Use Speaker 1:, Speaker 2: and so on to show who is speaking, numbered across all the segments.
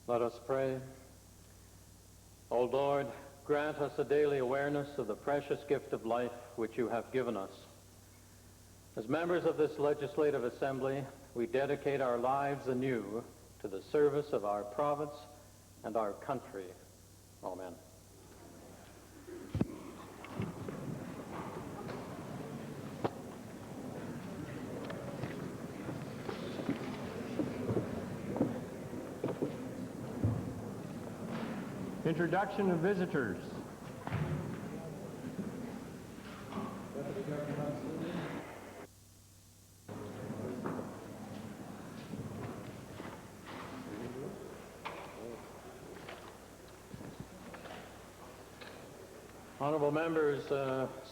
Speaker 1: Let us pray. O Lord, grant us a daily awareness of the precious gift of life which you have given us. As members of this legislative assembly, we dedicate our lives anew to the service of our province and our country. Amen.
Speaker 2: Introduction of visitors.
Speaker 1: Honorable members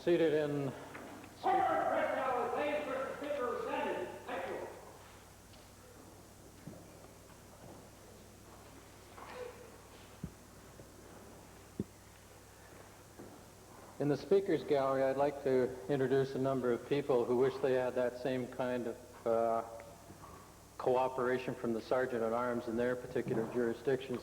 Speaker 1: seated in... In the Speaker's Gallery, I'd like to introduce a number of people who wish they had that same kind of cooperation from the Sergeant at Arms in their particular jurisdictions.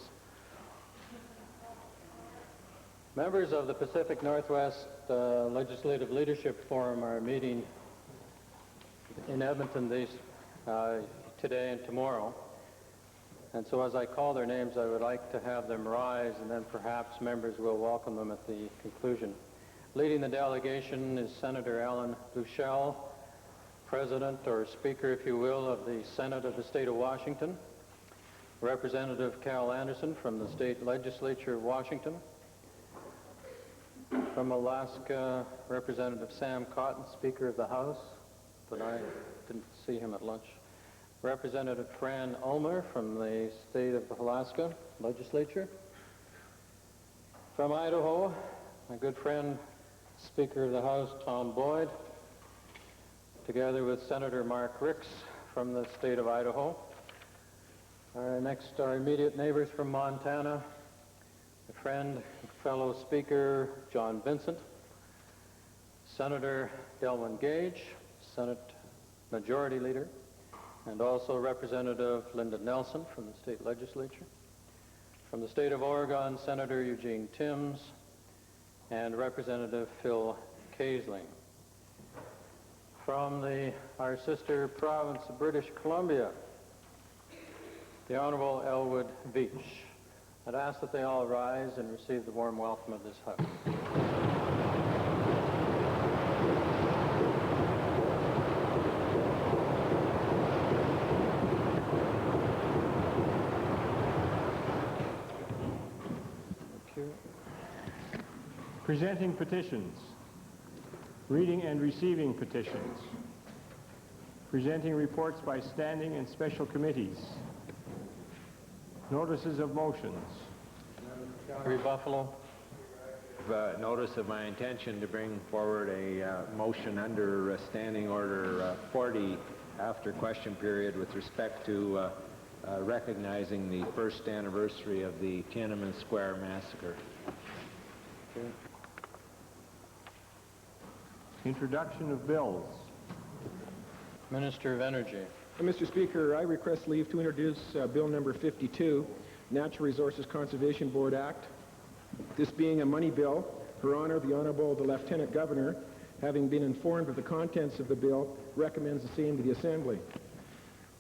Speaker 1: Members of the Pacific Northwest Legislative Leadership Forum are meeting in Edmonton today and tomorrow. And so as I call their names, I would like to have them rise, and then perhaps members will welcome them at the conclusion. Leading the delegation is Senator Alan Buchel, President or Speaker, if you will, of the Senate of the State of Washington. Representative Cal Anderson from the State Legislature of Washington. From Alaska, Representative Sam Cotton, Speaker of the House, but I didn't see him at lunch. Representative Fran Ulmer from the State of Alaska Legislature. From Idaho, my good friend, Speaker of the House, Tom Boyd, together with Senator Mark Ricks from the state of Idaho. Next, our immediate neighbors from Montana, a friend, fellow Speaker, John Vincent, Senator Delwyn Gage, Senate Majority Leader, and also Representative Linda Nelson from the state legislature. From the state of Oregon, Senator Eugene Timms, and Representative Phil Kaesling. From our sister province of British Columbia, the Honorable Elwood Veach. I'd ask that they all rise and receive the warm welcome of this House.
Speaker 2: Presenting petitions. Reading and receiving petitions. Presenting reports by standing and special committees. Notices of motions.
Speaker 1: Calgary Buffalo.
Speaker 3: Notice of my intention to bring forward a motion under Standing Order 40 after question period with respect to recognizing the first anniversary of the Tiananmen Square massacre.
Speaker 1: Okay.
Speaker 2: Introduction of bills.
Speaker 1: Minister of Energy.
Speaker 4: Mr. Speaker, I request leave to introduce Bill number 52, Natural Resources Conservation Board Act. This being a money bill, Her Honor, the Honorable the Lieutenant Governor, having been informed of the contents of the bill, recommends the same to the Assembly.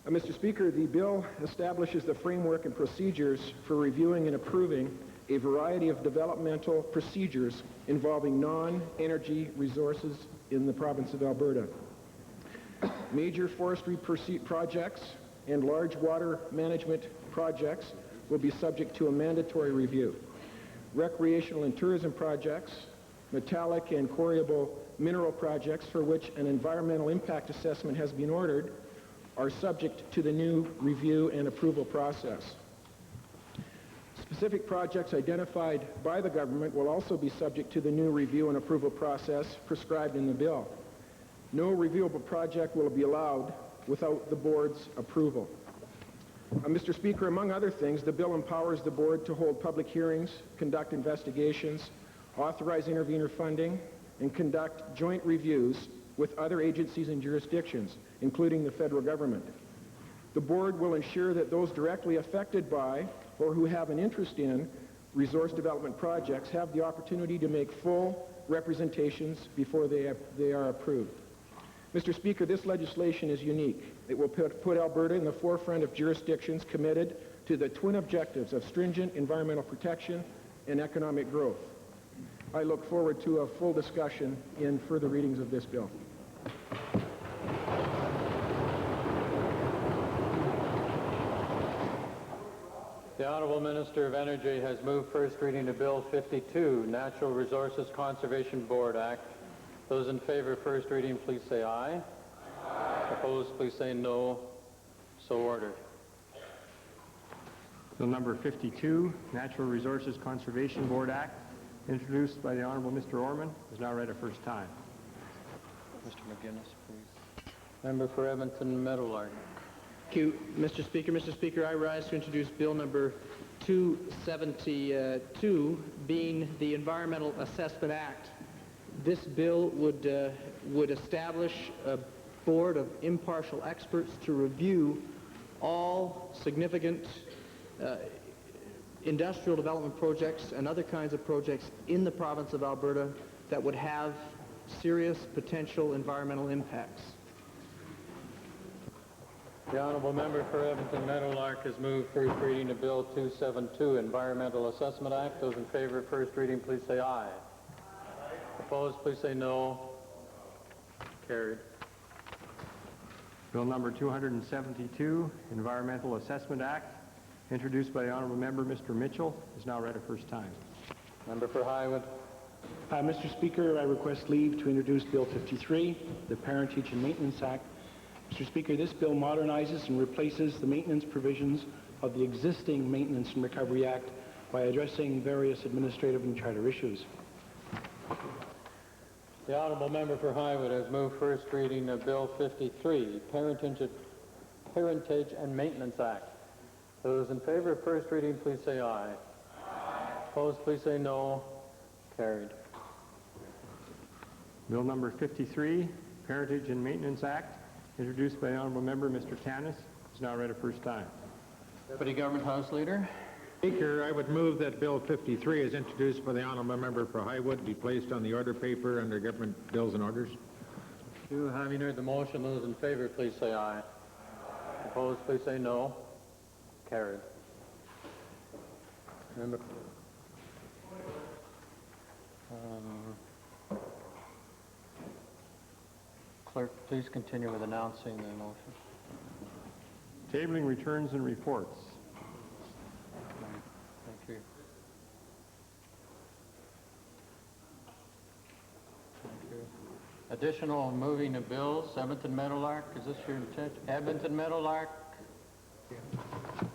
Speaker 4: Mr. Speaker, the bill establishes the framework and procedures for reviewing and approving a variety of developmental procedures involving non-energy resources in the province of Alberta. Major forestry projects and large water management projects will be subject to a mandatory review. Recreational and tourism projects, metallic and quarryable mineral projects for which an environmental impact assessment has been ordered are subject to the new review and approval process. Specific projects identified by the government will also be subject to the new review and approval process prescribed in the bill. No reviewable project will be allowed without the board's approval. Mr. Speaker, among other things, the bill empowers the board to hold public hearings, conduct investigations, authorize intervenor funding, and conduct joint reviews with other agencies and jurisdictions, including the federal government. The board will ensure that those directly affected by or who have an interest in resource development projects have the opportunity to make full representations before they are approved. Mr. Speaker, this legislation is unique. It will put Alberta in the forefront of jurisdictions committed to the twin objectives of stringent environmental protection and economic growth. I look forward to a full discussion in further readings of this bill.
Speaker 1: The Honourable Minister of Energy has moved first reading of Bill 52, Natural Resources Conservation Board Act. Those in favour of first reading, please say aye. Aye. Opposed, please say no. So ordered.
Speaker 2: Bill number 52, Natural Resources Conservation Board Act, introduced by the Honourable Mr. Orman, is now read a first time.
Speaker 1: Mr. McGuinness, please. Member for Edmonton Meadowlark.
Speaker 5: Thank you, Mr. Speaker. Mr. Speaker, I rise to introduce Bill number 272, being the Environmental Assessment Act. This bill would establish a board of impartial experts to review all significant industrial development projects and other kinds of projects in the province of Alberta that would have serious potential environmental impacts.
Speaker 1: The Honourable Member for Edmonton Meadowlark has moved first reading of Bill 272, Environmental Assessment Act. Those in favour of first reading, please say aye. Aye. Opposed, please say no. Carried.
Speaker 2: Bill number 272, Environmental Assessment Act, introduced by the Honourable Member Mr. Mitchell, is now read a first time.
Speaker 1: Member for Highwood.
Speaker 6: Mr. Speaker, I request leave to introduce Bill 53, the Parentage and Maintenance Act. Mr. Speaker, this bill modernizes and replaces the maintenance provisions of the existing Maintenance and Recovery Act by addressing various administrative and charter issues.
Speaker 1: The Honourable Member for Highwood has moved first reading of Bill 53, Parentage and Maintenance Act. Those in favour of first reading, please say aye. Aye. Opposed, please say no. Carried.
Speaker 2: Bill number 53, Parentage and Maintenance Act, introduced by the Honourable Member Mr. Tanis, is now read a first time.
Speaker 1: Deputy Government House Leader.
Speaker 7: Speaker, I would move that Bill 53, as introduced by the Honourable Member for Highwood, be placed on the order paper under Government Bills and Orders.
Speaker 1: You, having heard the motion, those in favour, please say aye. Aye. Opposed, please say no. Carried. Member. Clerk, please continue with announcing the motion.
Speaker 2: Tabling returns and reports.
Speaker 1: Thank you. Thank you. Additional moving of bills, Edmonton Meadowlark, is this your intention? Edmonton Meadowlark?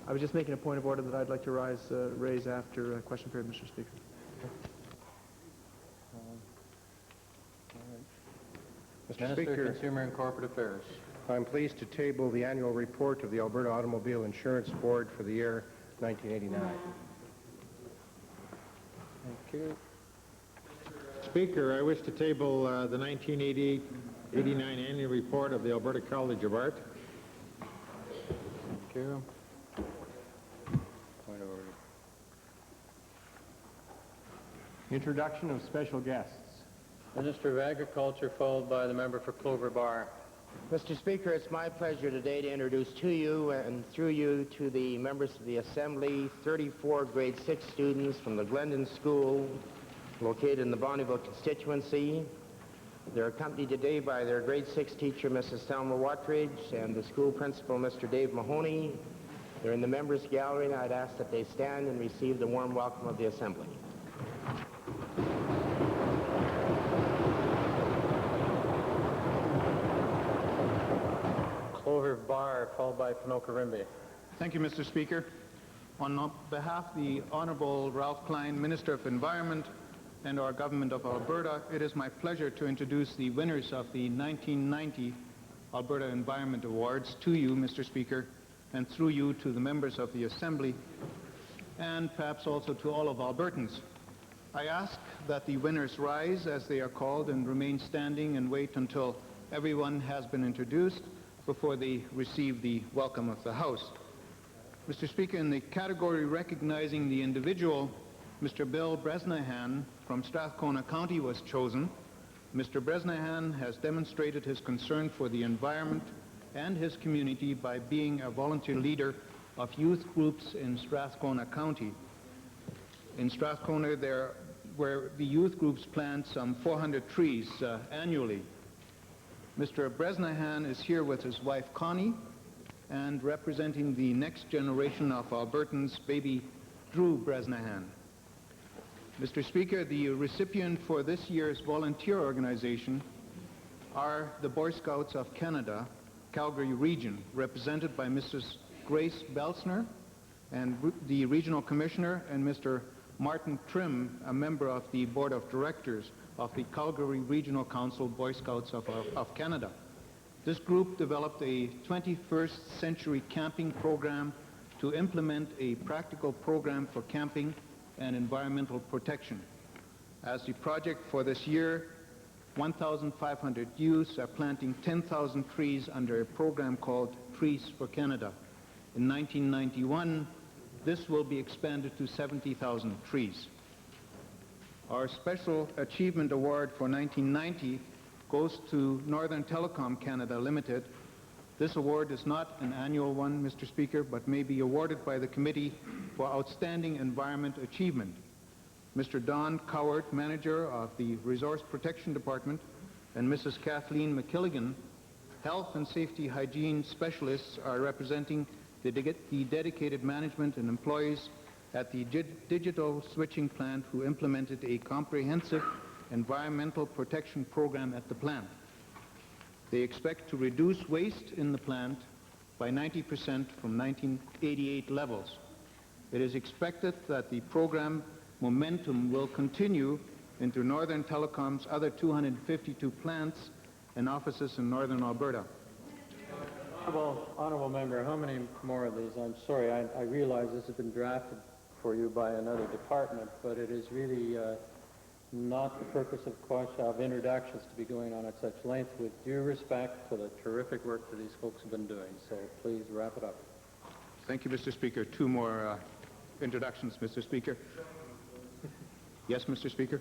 Speaker 5: I was just making a point of order that I'd like to raise after question period, Mr. Speaker.
Speaker 7: Mr.
Speaker 1: Minister
Speaker 7: Speaker,
Speaker 1: of Consumer and Corporate Affairs.
Speaker 7: I'm pleased to table the annual report of the Alberta Automobile Insurance Board for the year 1989.
Speaker 1: Thank you.
Speaker 7: Speaker, I wish to table the 1988-89 annual report of the Alberta College of Art.
Speaker 1: Thank you. Point of order.
Speaker 2: Introduction of special guests.
Speaker 1: Minister of Agriculture, followed by the member for Clover Bar.
Speaker 8: Mr. Speaker, it's my pleasure today to introduce to you and through you to the members of the Assembly 34 grade 6 students from the Glendon School located in the Bonneville constituency. They're accompanied today by their grade 6 teacher, Mrs. Thelma Wattridge, and the school principal, Mr. Dave Mahoney. They're in the members gallery, and I'd ask that they stand and receive the warm welcome of the Assembly.
Speaker 1: Clover Bar, followed by Panoka-Rimby.
Speaker 9: Thank you, Mr. Speaker. On behalf of the Honourable Ralph Klein, Minister of Environment, and our Government of Alberta, it is my pleasure to introduce the winners of the 1990 Alberta Environment Awards to you, Mr. Speaker, and through you to the members of the Assembly, and perhaps also to all of Albertans. I ask that the winners rise as they are called and remain standing and wait until everyone has been introduced before they receive the welcome of the House. Mr. Speaker, in the category recognizing the individual, Mr. Bill Bresnahan from Strathcona County was chosen. Mr. Bresnahan has demonstrated his concern for the environment and his community by being a volunteer leader of youth groups in Strathcona County. In Strathcona, where the youth groups plant some 400 trees annually. Mr. Bresnahan is here with his wife Connie and representing the next generation of Albertans, baby Drew Bresnahan. Mr. Speaker, the recipient for this year's volunteer organization are the Boy Scouts of Canada, Calgary region, represented by Mrs. Grace Belsner and the regional commissioner, and Mr. Martin Trim, a member of the board of directors of the Calgary Regional Council Boy Scouts of Canada. This group developed a 21st century camping program to implement a practical program for camping and environmental protection. As the project for this year, 1,500 youths are planting 10,000 trees under a program called Trees for Canada. In 1991, this will be expanded to 70,000 trees. Our Special Achievement Award for 1990 goes to Northern Telecom Canada Limited. This award is not an annual one, Mr. Speaker, but may be awarded by the Committee for Outstanding Environment Achievement. Mr. Don Cowart, Manager of the Resource Protection Department, and Mrs. Kathleen McKilligan, Health and Safety Hygiene Specialists, are representing the dedicated management and employees at the digital switching plant who implemented a comprehensive environmental protection program at the plant. They expect to reduce waste in the plant by 90% from 1988 levels. It is expected that the program momentum will continue into Northern Telecom's other 252 plants and offices in Northern Alberta.
Speaker 1: Honorable member, how many more of these? I'm sorry, I realize this has been drafted for you by another department, but it is really not the purpose of introductions to be going on at such length, with due respect for the terrific work that these folks have been doing. So please wrap it up.
Speaker 9: Thank you, Mr. Speaker. Two more introductions, Mr. Speaker. Yes, Mr. Speaker.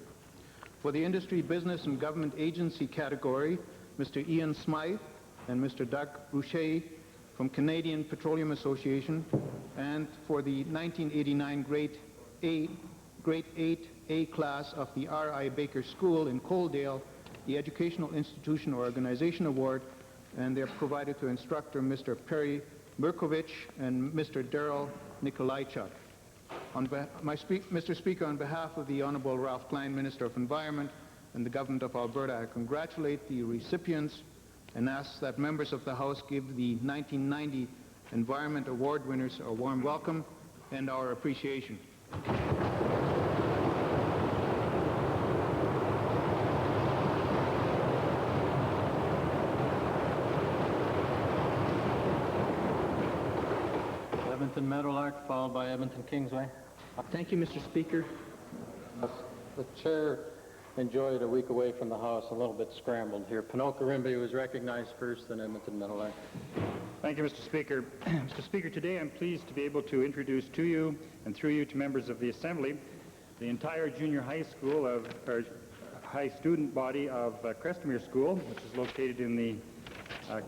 Speaker 9: For the Industry, Business and Government Agency category, Mr. Ian Smythe and Mr. Doug Boucher from Canadian Petroleum Association, and for the 1989 Grade 8A class of the R.I. Baker School in Coaldale, the Educational Institution or Organization Award, and they're provided to instructor Mr. Perry Mirkovich and Mr. Daryl Nikolaichuk. Mr. Speaker, on behalf of the Honorable Ralph Klein, Minister of Environment, and the Government of Alberta, I congratulate the recipients and ask that members of the House give the 1990 Environment Award winners a warm welcome and our appreciation.
Speaker 1: Edmonton Meadowlark, followed by Edmonton Kingsway.
Speaker 5: Thank you, Mr. Speaker.
Speaker 1: The chair enjoyed a week away from the House, a little bit scrambled here. Panoka Rimby was recognized first, then Edmonton Meadowlark.
Speaker 2: Thank you, Mr. Speaker. Mr. Speaker, today I'm pleased to be able to introduce to you, and through you to members of the Assembly, the entire junior high school or high student body of Crestemere School, which is located in the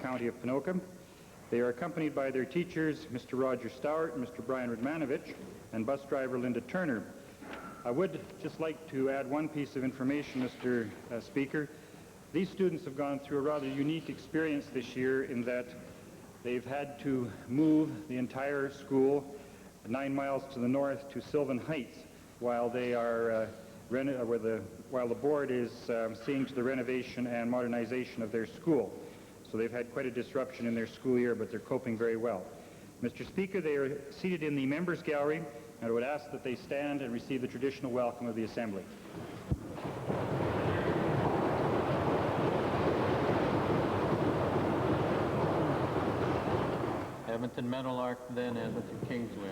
Speaker 2: county of Panoka. They are accompanied by their teachers, Mr. Roger Stowart and Mr. Brian Radmanovich, and bus driver Linda Turner. I would just like to add one piece of information, Mr. Speaker. These students have gone through a rather unique experience this year in that they've had to move the entire school 9 miles to the north to Sylvan Heights while they are while the board is seeing to the renovation and modernization of their school. So they've had quite a disruption in their school year, but they're coping very well. Mr. Speaker, they are seated in the members' gallery, and I would ask that they stand and receive the traditional welcome of the Assembly.
Speaker 1: Edmonton Meadowlark, then Edmonton Kingsway.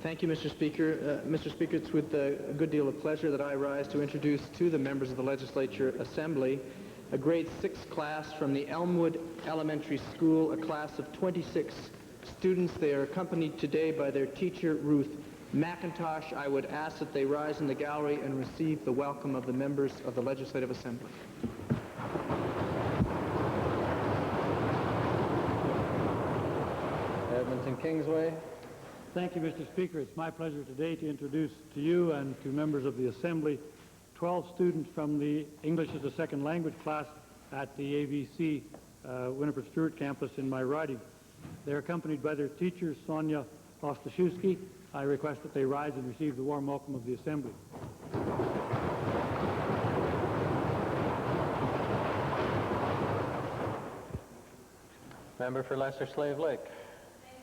Speaker 5: Thank you, Mr. Speaker. Mr. Speaker, it's with a good deal of pleasure that I rise to introduce to the members of the Legislature Assembly a grade 6 class from the Elmwood Elementary School, a class of 26 students. They are accompanied today by their teacher, Ruth McIntosh. I would ask that they rise in the gallery and receive the welcome of the members of the Legislative Assembly.
Speaker 1: Edmonton Kingsway.
Speaker 10: Thank you, Mr. Speaker. It's my pleasure today to introduce to you and to members of the Assembly 12 students from the English as a Second Language class at the AVC Winifred Stewart campus in my riding. They're accompanied by their teacher, Sonia Ostaszewski. I request that they rise and receive the warm welcome of the Assembly.
Speaker 1: Member for Lesser Slave Lake.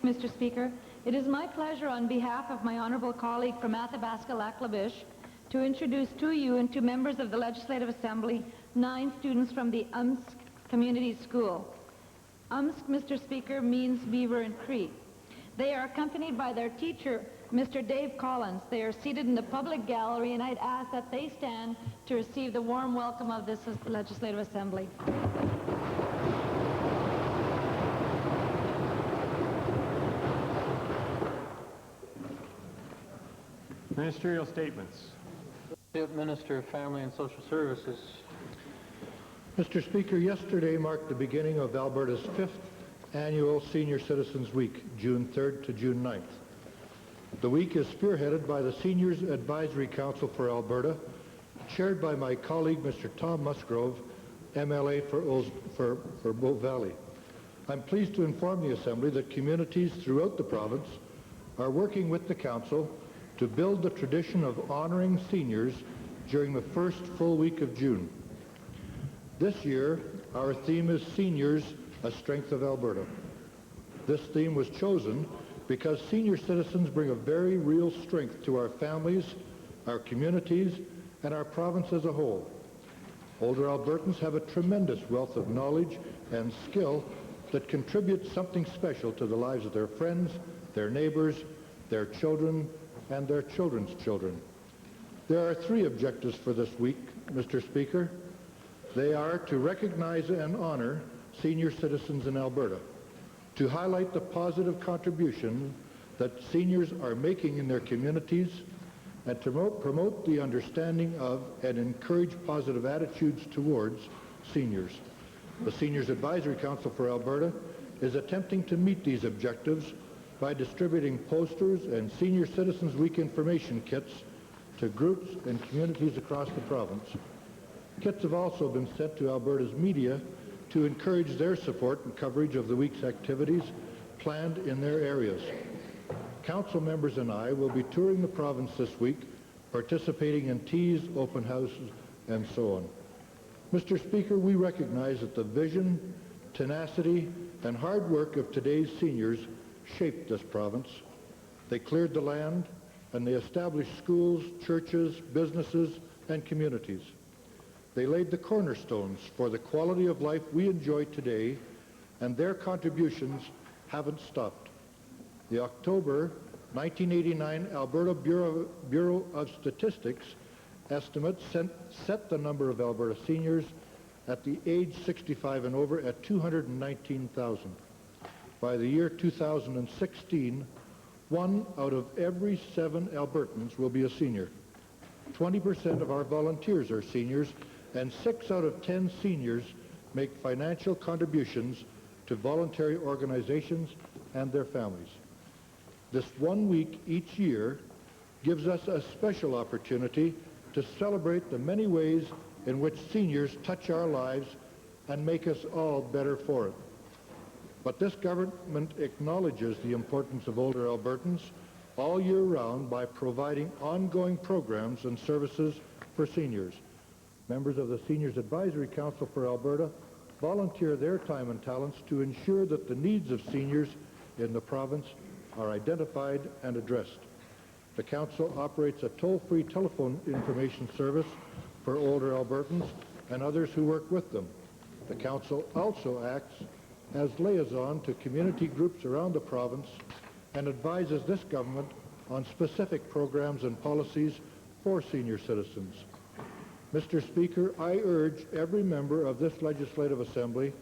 Speaker 11: Mr. Speaker, it is my pleasure on behalf of my honorable colleague from Athabasca-Lac-La-Biche to introduce to you and to members of the Legislative Assembly 9 students from the Umsk Community School. Umsk, Mr. Speaker, means beaver in Cree. They are accompanied by their teacher, Mr. Dave Collins. They are seated in the public gallery, and I'd ask that they stand to receive the warm welcome of this Legislative Assembly.
Speaker 7: Ministerial statements.
Speaker 1: Minister of Family and Social Services.
Speaker 12: Mr. Speaker, yesterday marked the beginning of Alberta's 5th annual Senior Citizens Week, June 3rd to June 9th. The week is spearheaded by the Seniors Advisory Council for Alberta, chaired by my colleague, Mr. Tom Musgrove, MLA for Bow Valley. I'm pleased to inform the Assembly that communities throughout the province are working with the Council to build the tradition of honoring seniors during the first full week of June. This year, our theme is Seniors, a Strength of Alberta. This theme was chosen because senior citizens bring a very real strength to our families, our communities, and our province as a whole. Older Albertans have a tremendous wealth of knowledge and skill that contributes something special to the lives of their friends, their neighbors, their children, and their children's children. There are 3 objectives for this week, Mr. Speaker. They are to recognize and honor senior citizens in Alberta, to highlight the positive contribution that seniors are making in their communities, and to promote the understanding of and encourage positive attitudes towards seniors. The Seniors Advisory Council for Alberta is attempting to meet these objectives by distributing posters and Senior Citizens Week information kits to groups and communities across the province. Kits have also been sent to Alberta's media to encourage their support and coverage of the week's activities planned in their areas. Council members and I will be touring the province this week, participating in teas, open houses, and so on. Mr. Speaker, we recognize that the vision, tenacity, and hard work of today's seniors shaped this province. They cleared the land, and they established schools, churches, businesses, and communities. They laid the cornerstones for the quality of life we enjoy today, and their contributions haven't stopped. The October 1989 Alberta Bureau of Statistics estimates set the number of Alberta seniors at the age 65 and over at 219,000. By the year 2016, 1 out of every 7 Albertans will be a senior. 20% of our volunteers are seniors, and 6 out of 10 seniors make financial contributions to voluntary organizations and their families. This 1 week each year gives us a special opportunity to celebrate the many ways in which seniors touch our lives and make us all better for it. But this government acknowledges the importance of older Albertans all year round by providing ongoing programs and services for seniors. Members of the Seniors Advisory Council for Alberta volunteer their time and talents to ensure that the needs of seniors in the province are identified and addressed. The Council operates a toll-free telephone information service for older Albertans and others who work with them. The Council also acts as liaison to community groups around the province and advises this government on specific programs and policies for senior citizens. Mr. Speaker, I urge every member of this Legislative Assembly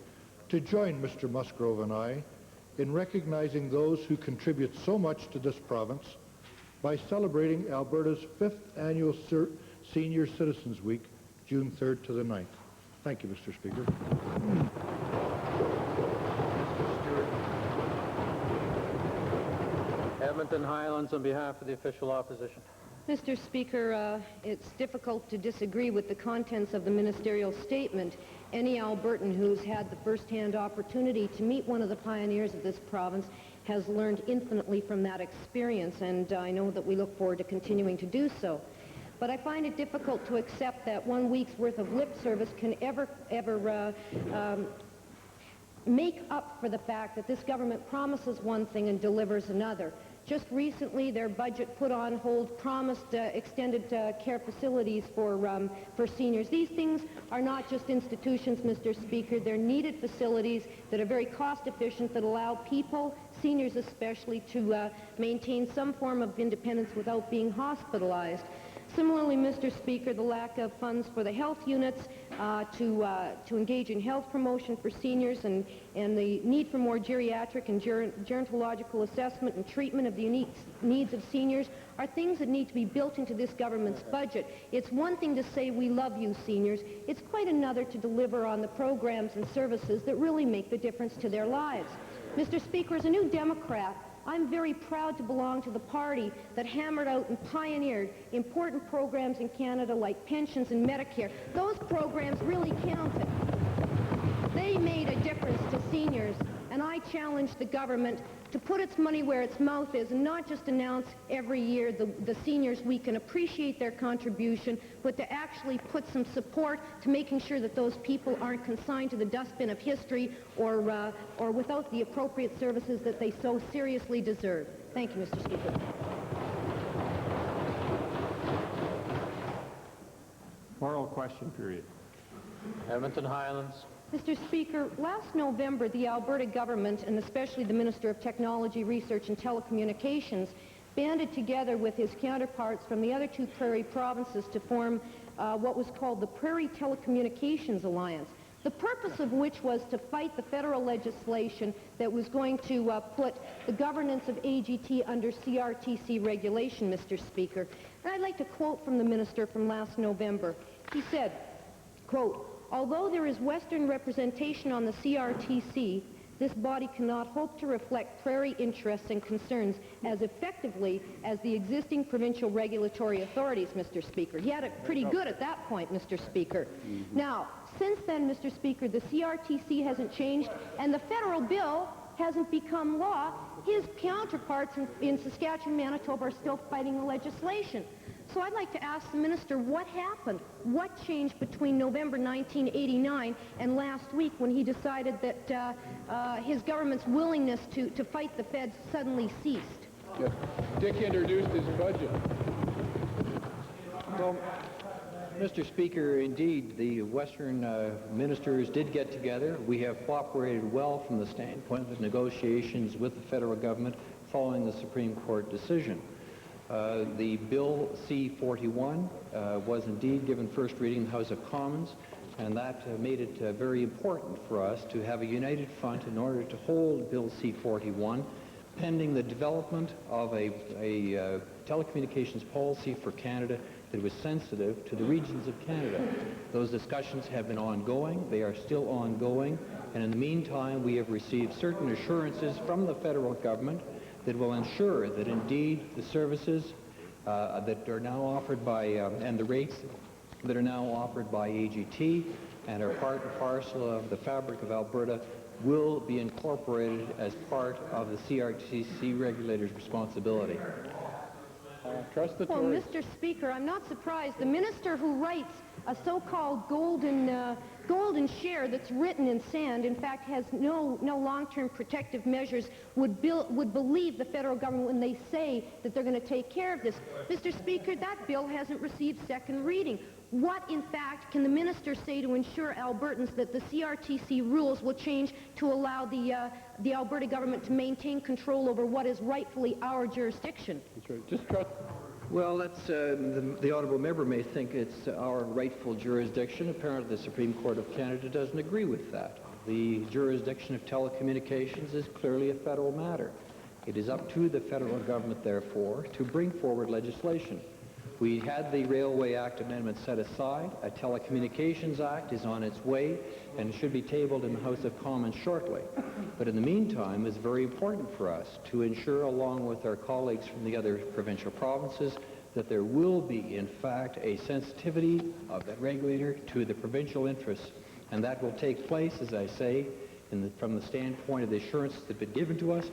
Speaker 12: to join Mr. Musgrove and I in recognizing those who contribute so much to this province by celebrating Alberta's 5th Annual Senior Citizens Week, June 3rd to the 9th. Thank you, Mr. Speaker.
Speaker 1: Edmonton Highlands on behalf of the official opposition.
Speaker 13: Mr. Speaker, it's difficult to disagree with the contents of the ministerial statement. Any Albertan who's had the first-hand opportunity to meet one of the pioneers of this province has learned infinitely from that experience, and I know that we look forward to continuing to do so. But I find it difficult to accept that 1 week's worth of lip service can ever make up for the fact that this government promises one thing and delivers another. Just recently, their budget put on hold promised extended care facilities for seniors. These things are not just institutions, Mr. Speaker. They're needed facilities that are very cost-efficient, that allow people, seniors especially, to maintain some form of independence without being hospitalized. Similarly, Mr. Speaker, the lack of funds for the health units to engage in health promotion for seniors and the need for more geriatric and gerontological assessment and treatment of the unique needs of seniors are things that need to be built into this government's budget. It's one thing to say we love you, seniors. It's quite another to deliver on the programs and services that really make the difference to their lives. Mr. Speaker, as a New Democrat, I'm very proud to belong to the party that hammered out and pioneered important programs in Canada like pensions and Medicare. Those programs really counted. They made a difference to seniors, and I challenge the government to put its money where its mouth is and not just announce every year the Seniors Week and appreciate their contribution, but to actually put some support to making sure that those people aren't consigned to the dustbin of history or without the appropriate services that they so seriously deserve. Thank you, Mr. Speaker.
Speaker 2: Oral question period.
Speaker 1: Edmonton Highlands.
Speaker 13: Mr. Speaker, last November, the Alberta government, and especially the Minister of Technology, Research and Telecommunications, banded together with his counterparts from the other two prairie provinces to form what was called the Prairie Telecommunications Alliance, the purpose of which was to fight the federal legislation that was going to put the governance of AGT under CRTC regulation, Mr. Speaker. And I'd like to quote from the minister from last November. He said, quote, "Although there is Western representation on the CRTC, this body cannot hope to reflect prairie interests and concerns as effectively as the existing provincial regulatory authorities," Mr. Speaker. He had it pretty good at that point, Mr. Speaker. Now, since then, Mr. Speaker, the CRTC hasn't changed, and the federal bill hasn't become law. His counterparts in Saskatchewan, Manitoba are still fighting the legislation. So I'd like to ask the minister what happened, what changed between November 1989 and last week when he decided that his government's willingness to fight the feds suddenly ceased.
Speaker 4: Yes. Dick introduced his budget.
Speaker 5: Well, Mr. Speaker, indeed, the Western ministers did get together. We have cooperated well from the standpoint of negotiations with the federal government following the Supreme Court decision. The Bill C-41 was indeed given first reading in the House of Commons, and that made it very important for us to have a united front in order to hold Bill C-41 pending the development of a telecommunications policy for Canada that was sensitive to the regions of Canada. Those discussions have been ongoing. They are still ongoing. And in the meantime, we have received certain assurances from the federal government that will ensure that indeed the services that are now offered by, and the rates that are now offered by AGT and are part and parcel of the fabric of Alberta will be incorporated as part of the CRTC regulator's responsibility.
Speaker 4: Trust the
Speaker 13: Well,
Speaker 4: Tories.
Speaker 13: Mr. Speaker, I'm not surprised. The minister who writes a so-called golden share that's written in sand, in fact, has no long-term protective measures, would believe the federal government when they say that they're going to take care of this. Mr. Speaker, that bill hasn't received second reading. What, in fact, can the minister say to ensure Albertans that the CRTC rules will change to allow the Alberta government to maintain control over what is rightfully our jurisdiction?
Speaker 4: That's right. Just trust.
Speaker 5: Well, that's the honourable member may think it's our rightful jurisdiction. Apparently, the Supreme Court of Canada doesn't agree with that.
Speaker 14: the jurisdiction of telecommunications is clearly a federal matter. It is up to the federal government, therefore, to bring forward legislation. We had the Railway Act amendment set aside. A Telecommunications Act is on its way and should be tabled in the House of Commons shortly. But in the meantime, it's very important for us to ensure, along with our colleagues from the other provincial provinces, that there will be, in fact, a sensitivity of the regulator to the provincial interests. And that will take place, as I say, from the standpoint of the assurances that have been given to us.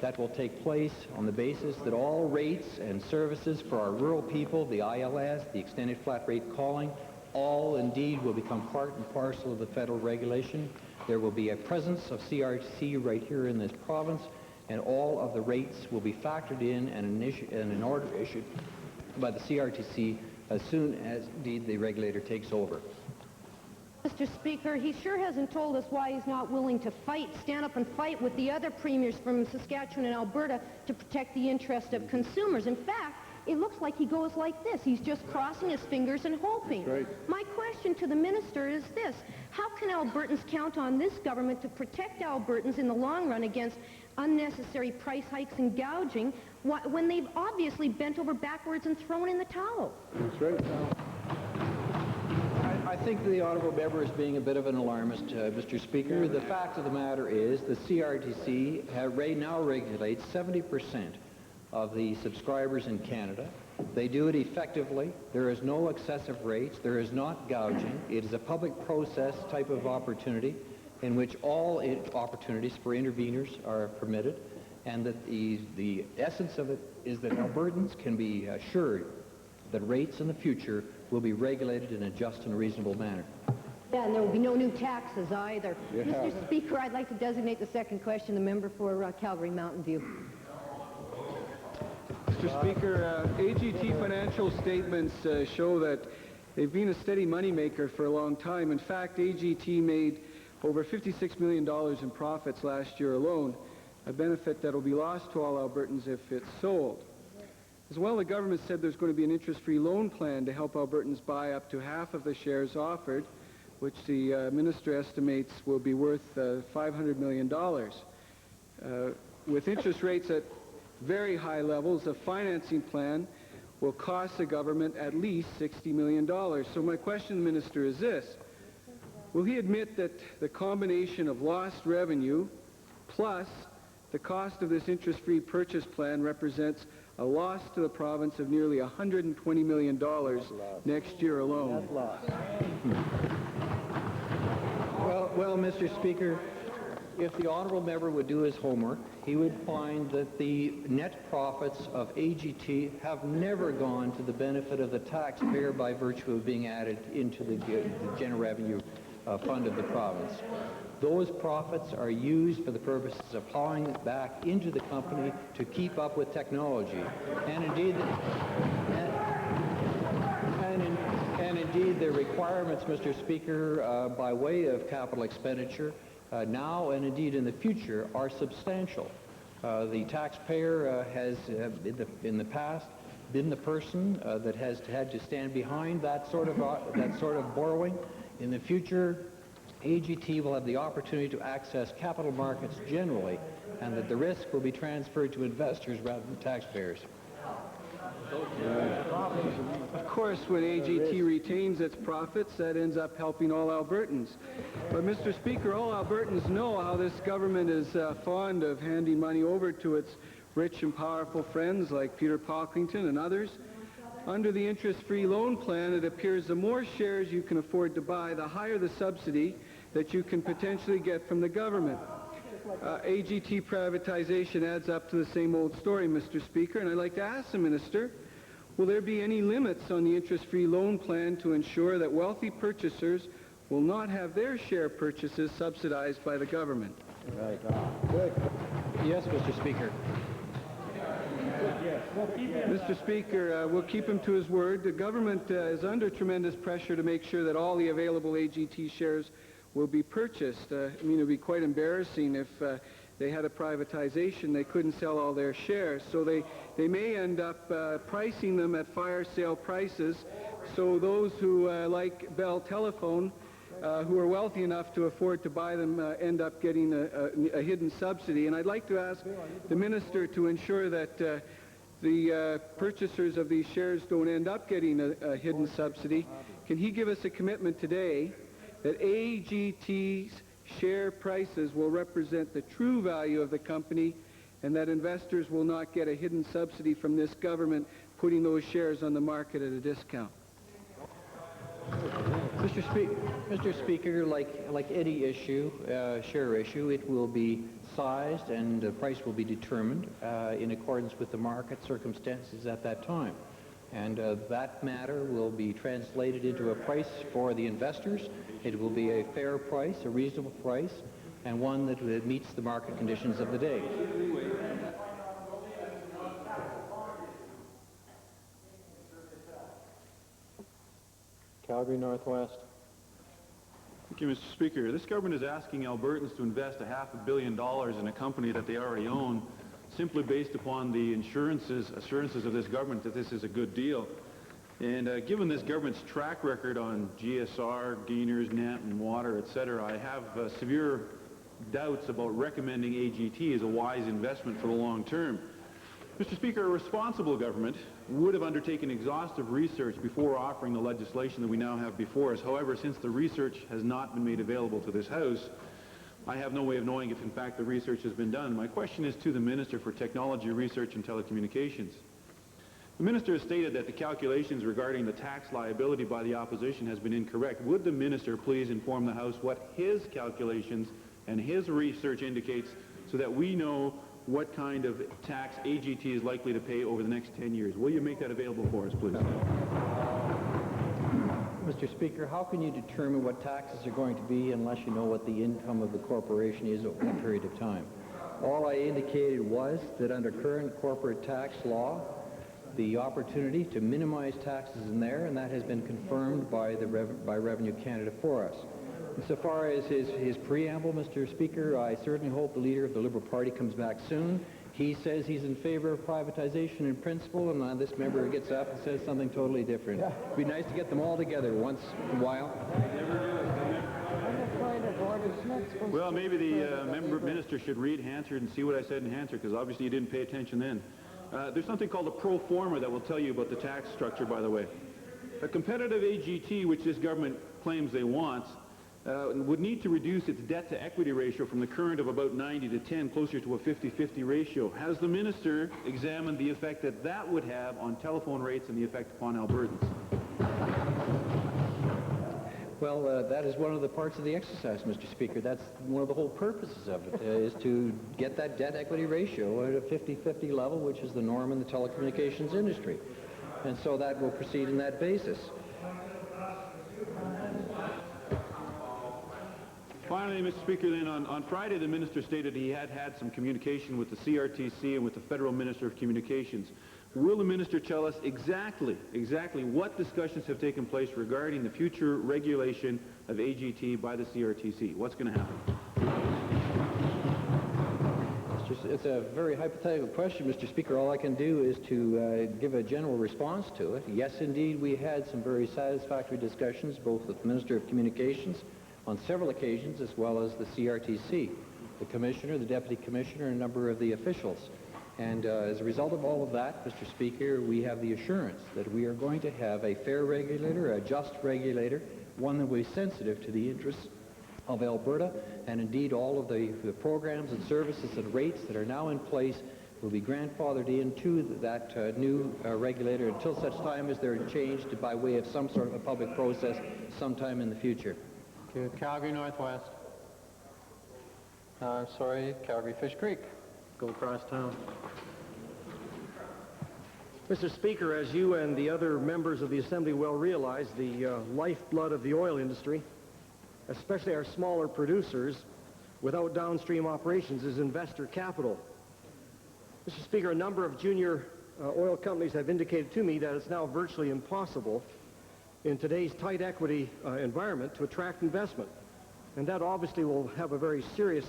Speaker 14: That will take place on the basis that all rates and services for our rural people, the ILS, the extended flat rate calling, all indeed will become part and parcel of the federal regulation. There will be a presence of CRTC right here in this province, and all of the rates will be factored in and an order issued by the CRTC as soon as indeed the regulator takes over.
Speaker 13: Mr. Speaker, he sure hasn't told us why he's not willing to stand up and fight with the other premiers from Saskatchewan and Alberta to protect the interest of consumers. In fact, it looks like he goes like this. He's just crossing his fingers and hoping. Right. My question to the minister is this. How can Albertans count on this government to protect Albertans in the long run against unnecessary price hikes and gouging when they've obviously bent over backwards and thrown in the towel?
Speaker 4: That's right.
Speaker 14: I think the honourable member is being a bit of an alarmist, Mr. Speaker. The fact of the matter is the CRTC now regulates 70% of the subscribers in Canada. They do it effectively. There is no excessive rates. There is not gouging. It is a public process type of opportunity in which all opportunities for interveners are permitted, and that the essence of it is that Albertans can be assured that rates in the future will be regulated in a just and reasonable manner.
Speaker 13: Yeah, and there will be no new taxes either.
Speaker 4: Yeah.
Speaker 13: Mr. Speaker, I'd like to designate the second question, the member for Calgary Mountain View.
Speaker 15: Mr. Speaker, AGT financial statements show that they've been a steady moneymaker for a long time. In fact, AGT made over $56 million in profits last year alone, a benefit that will be lost to all Albertans if it's sold. As well, the government said there's going to be an interest-free loan plan to help Albertans buy up to half of the shares offered, which the minister estimates will be worth $500 million. With interest rates at very high levels, a financing plan will cost the government at least $60 million. So my question to the minister is this. Will he admit that the combination of lost revenue plus the cost of this interest-free purchase plan represents a loss to the province of nearly $120 million next year alone?
Speaker 14: Well, Mr. Speaker, if the honourable member would do his homework, he would find that the net profits of AGT have never gone to the benefit of the taxpayer by virtue of being added into the general revenue fund of the province. Those profits are used for the purposes of plowing it back into the company to keep up with technology. And indeed, the requirements, Mr. Speaker, by way of capital expenditure now and indeed in the future are substantial. The taxpayer has, in the past, been the person that has had to stand behind that sort of borrowing. In the future, AGT will have the opportunity to access capital markets generally, and that the risk will be transferred to investors rather than taxpayers.
Speaker 15: Of course, when AGT retains its profits, that ends up helping all Albertans. But, Mr. Speaker, all Albertans know how this government is fond of handing money over to its rich and powerful friends like Peter Pocklington and others. Under the interest-free loan plan, it appears the more shares you can afford to buy, the higher the subsidy that you can potentially get from the government. AGT privatization adds up to the same old story, Mr. Speaker, and I'd like to ask the minister, will there be any limits on the interest-free loan plan to ensure that wealthy purchasers will not have their share purchases subsidized by the government?
Speaker 14: Right. Good. Yes, Mr. Speaker.
Speaker 15: Mr. Speaker, we'll keep him to his word. The government is under tremendous pressure to make sure that all the available AGT shares will be purchased. I mean, it would be quite embarrassing if they had a privatization, they couldn't sell all their shares. So they may end up pricing them at fire sale prices. So those who, like Bell Telephone, who are wealthy enough to afford to buy them end up getting a hidden subsidy. And I'd like to ask the minister to ensure that the purchasers of these shares don't end up getting a hidden subsidy. Can he give us a commitment today that AGT's share prices will represent the true value of the company and that investors will not get a hidden subsidy from this government putting those shares on the market at a discount?
Speaker 14: Mr. Speaker, like any issue, share issue, it will be sized and the price will be determined in accordance with the market circumstances at that time. And that matter will be translated into a price for the investors. It will be a fair price, a reasonable price, and one that meets the market conditions of the day.
Speaker 1: Calgary Northwest.
Speaker 16: Thank you, Mr. Speaker. This government is asking Albertans to invest $500 million in a company that they already own, simply based upon the assurances of this government that this is a good deal. And given this government's track record on GSR, Gainers, NET, and water, etc., I have severe doubts about recommending AGT as a wise investment for the long term. Mr. Speaker, a responsible government would have undertaken exhaustive research before offering the legislation that we now have before us. However, since the research has not been made available to this House, I have no way of knowing if, in fact, the research has been done. My question is to the Minister for Technology, Research and Telecommunications. The Minister has stated that the calculations regarding the tax liability by the opposition has been incorrect. Would the Minister please inform the House what his calculations and his research indicates so that we know what kind of tax AGT is likely to pay over the next 10 years? Will you make that available for us, please?
Speaker 14: Mr. Speaker, how can you determine what taxes are going to be unless you know what the income of the corporation is over a period of time? All I indicated was that under current corporate tax law, the opportunity to minimize taxes is there, and that has been confirmed by Revenue Canada for us. Insofar as his preamble, Mr. Speaker, I certainly hope the leader of the Liberal Party comes back soon. He says he's in favor of privatization in principle, and this member gets up and says something totally different. It'd be nice to get them all together once in a while.
Speaker 16: Well, maybe the minister should read Hansard and see what I said in Hansard, because obviously you didn't pay attention then. There's something called a pro forma that will tell you about the tax structure, by the way. A competitive AGT, which this government claims they want, would need to reduce its debt-to-equity ratio from the current of about 90 to 10, closer to a 50-50 ratio. Has the minister examined the effect that that would have on telephone rates and the effect upon Albertans?
Speaker 14: Well, that is one of the parts of the exercise, Mr. Speaker. That's one of the whole purposes of it, is to get that debt-equity ratio at a 50-50 level, which is the norm in the telecommunications industry. And so that will proceed in that basis.
Speaker 16: Finally, Mr. Speaker, then on Friday the minister stated he had had some communication with the CRTC and with the Federal Minister of Communications. Will the minister tell us exactly what discussions have taken place regarding the future regulation of AGT by the CRTC? What's going to happen?
Speaker 14: It's a very hypothetical question, Mr. Speaker. All I can do is to give a general response to it. Yes, indeed, we had some very satisfactory discussions, both with the Minister of Communications on several occasions, as well as the CRTC, the Commissioner, the Deputy Commissioner, and a number of the officials. And as a result of all of that, Mr. Speaker, we have the assurance that we are going to have a fair regulator, a just regulator, one that will be sensitive to the interests of Alberta, and indeed all of the programs and services and rates that are now in place will be grandfathered into that new regulator until such time as they're changed by way of some sort of a public process sometime in the future.
Speaker 1: To Calgary Northwest. Calgary Fish Creek. Go across town.
Speaker 17: Mr. Speaker, as you and the other members of the Assembly well realize, the lifeblood of the oil industry, especially our smaller producers, without downstream operations, is investor capital. Mr. Speaker, a number of junior oil companies have indicated to me that it's now virtually impossible in today's tight equity environment to attract investment. And that obviously will have a very serious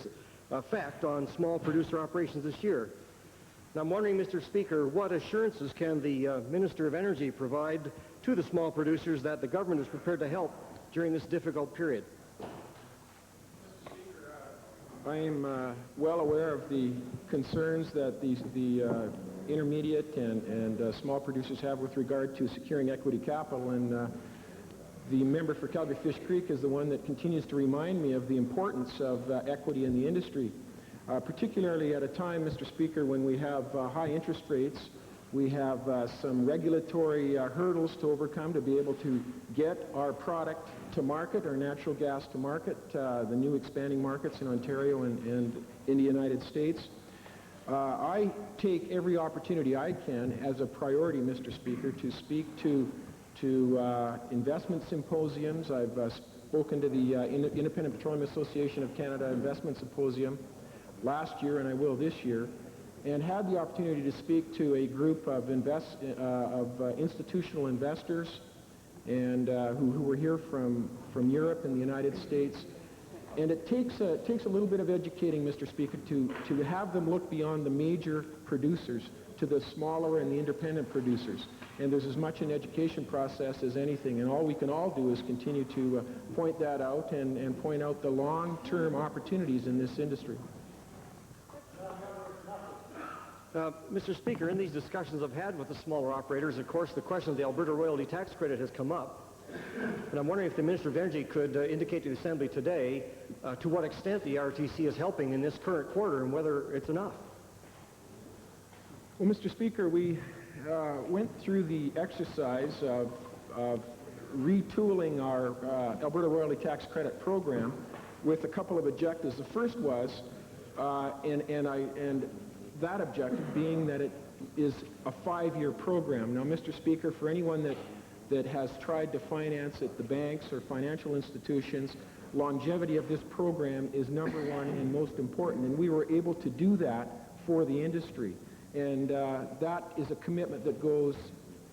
Speaker 17: effect on small producer operations this year. Now, I'm wondering, Mr. Speaker, what assurances can the Minister of Energy provide to the small producers that the government is prepared to help during this difficult period?
Speaker 4: I am well aware of the concerns that the intermediate and small producers have with regard to securing equity capital, and the member for Calgary Fish Creek is the one that continues to remind me of the importance of equity in the industry, particularly at a time, Mr. Speaker, when we have high interest rates. We have some regulatory hurdles to overcome to be able to get our product to market, our natural gas to market, the new expanding markets in Ontario and in the United States. I take every opportunity I can as a priority, Mr. Speaker, to speak to investment symposiums. I've spoken to the Independent Petroleum Association of Canada Investment Symposium last year, and I will this year, and had the opportunity to speak to a group of institutional investors and who were here from Europe and the United States. And it takes a little bit of educating, Mr. Speaker, to have them look beyond the major producers to the smaller and the independent producers. And there's as much an education process as anything, and all we can all do is continue to point that out and point out the long-term opportunities in this industry.
Speaker 17: Mr. Speaker, in these discussions I've had with the smaller operators, of course, the question of the Alberta royalty tax credit has come up. And I'm wondering if the Minister of Energy could indicate to the Assembly today to what extent the RTC is helping in this current quarter and whether it's enough.
Speaker 4: Well, Mr. Speaker, we went through the exercise of retooling our Alberta royalty tax credit program with a couple of objectives. The first was, and that objective being that it is a 5-year program. Now, Mr. Speaker, for anyone that has tried to finance at the banks or financial institutions, longevity of this program is number one and most important, and we were able to do that for the industry. And that is a commitment that goes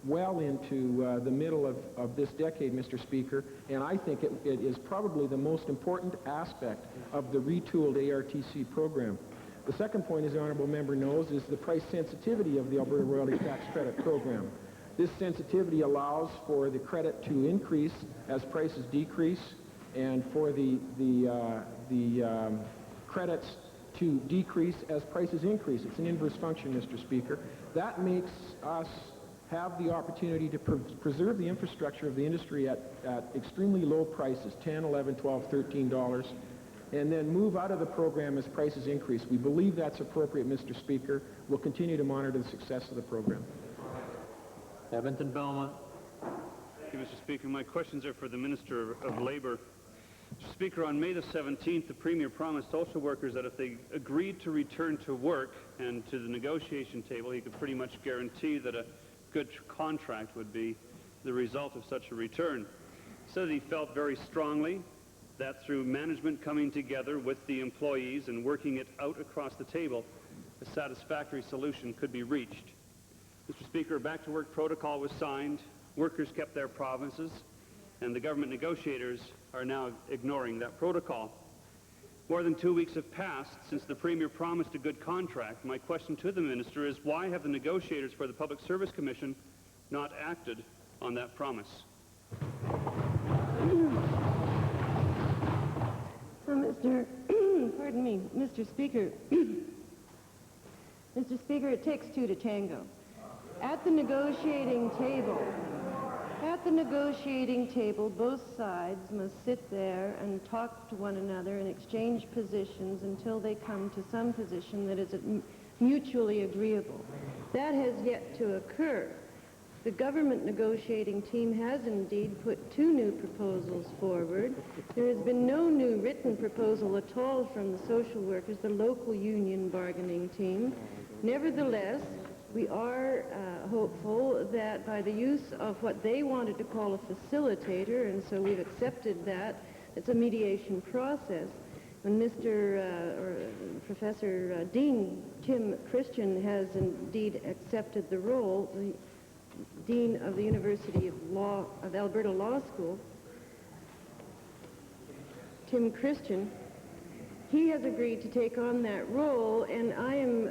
Speaker 4: well into the middle of this decade, Mr. Speaker, and I think it is probably the most important aspect of the retooled ARTC program. The second point, as the honourable member knows, is the price sensitivity of the Alberta Royalty Tax Credit Program. This sensitivity allows for the credit to increase as prices decrease, and for the credits to decrease as prices increase. It's an inverse function, Mr. Speaker. That makes us have the opportunity to preserve the infrastructure of the industry at extremely low prices, $10, $11, $12, $13, and then move out of the program as prices increase. We believe that's appropriate, Mr. Speaker. We'll continue to monitor the success of the program.
Speaker 1: Edmonton Belmont.
Speaker 18: Thank you, Mr. Speaker. My questions are for the Minister of Labour. Mr. Speaker, on May the 17th, the Premier promised social workers that if they agreed to return to work and to the negotiation table, he could pretty much guarantee that a good contract would be the result of such a return. He said he felt very strongly that through management coming together with the employees and working it out across the table, a satisfactory solution could be reached. Mr. Speaker, a back-to-work protocol was signed, workers kept their provinces, and the government negotiators are now ignoring that protocol. More than 2 weeks have passed since the Premier promised a good contract. My question to the Minister is, why have the negotiators for the Public Service Commission not acted on that promise?
Speaker 19: Mr. Speaker, Mr. Speaker, it takes two to tango. At the negotiating table, both sides must sit there and talk to one another and exchange positions until they come to some position that is mutually agreeable. That has yet to occur. The government negotiating team has indeed put 2 new proposals forward. There has been no new written proposal at all from the social workers, the local union bargaining team. Nevertheless, we are hopeful that by the use of what they wanted to call a facilitator, and so we've accepted that, it's a mediation process. When Professor Dean Tim Christian has indeed accepted the role, the Dean of the University of Alberta Law School, Tim Christian, he has agreed to take on that role, and I am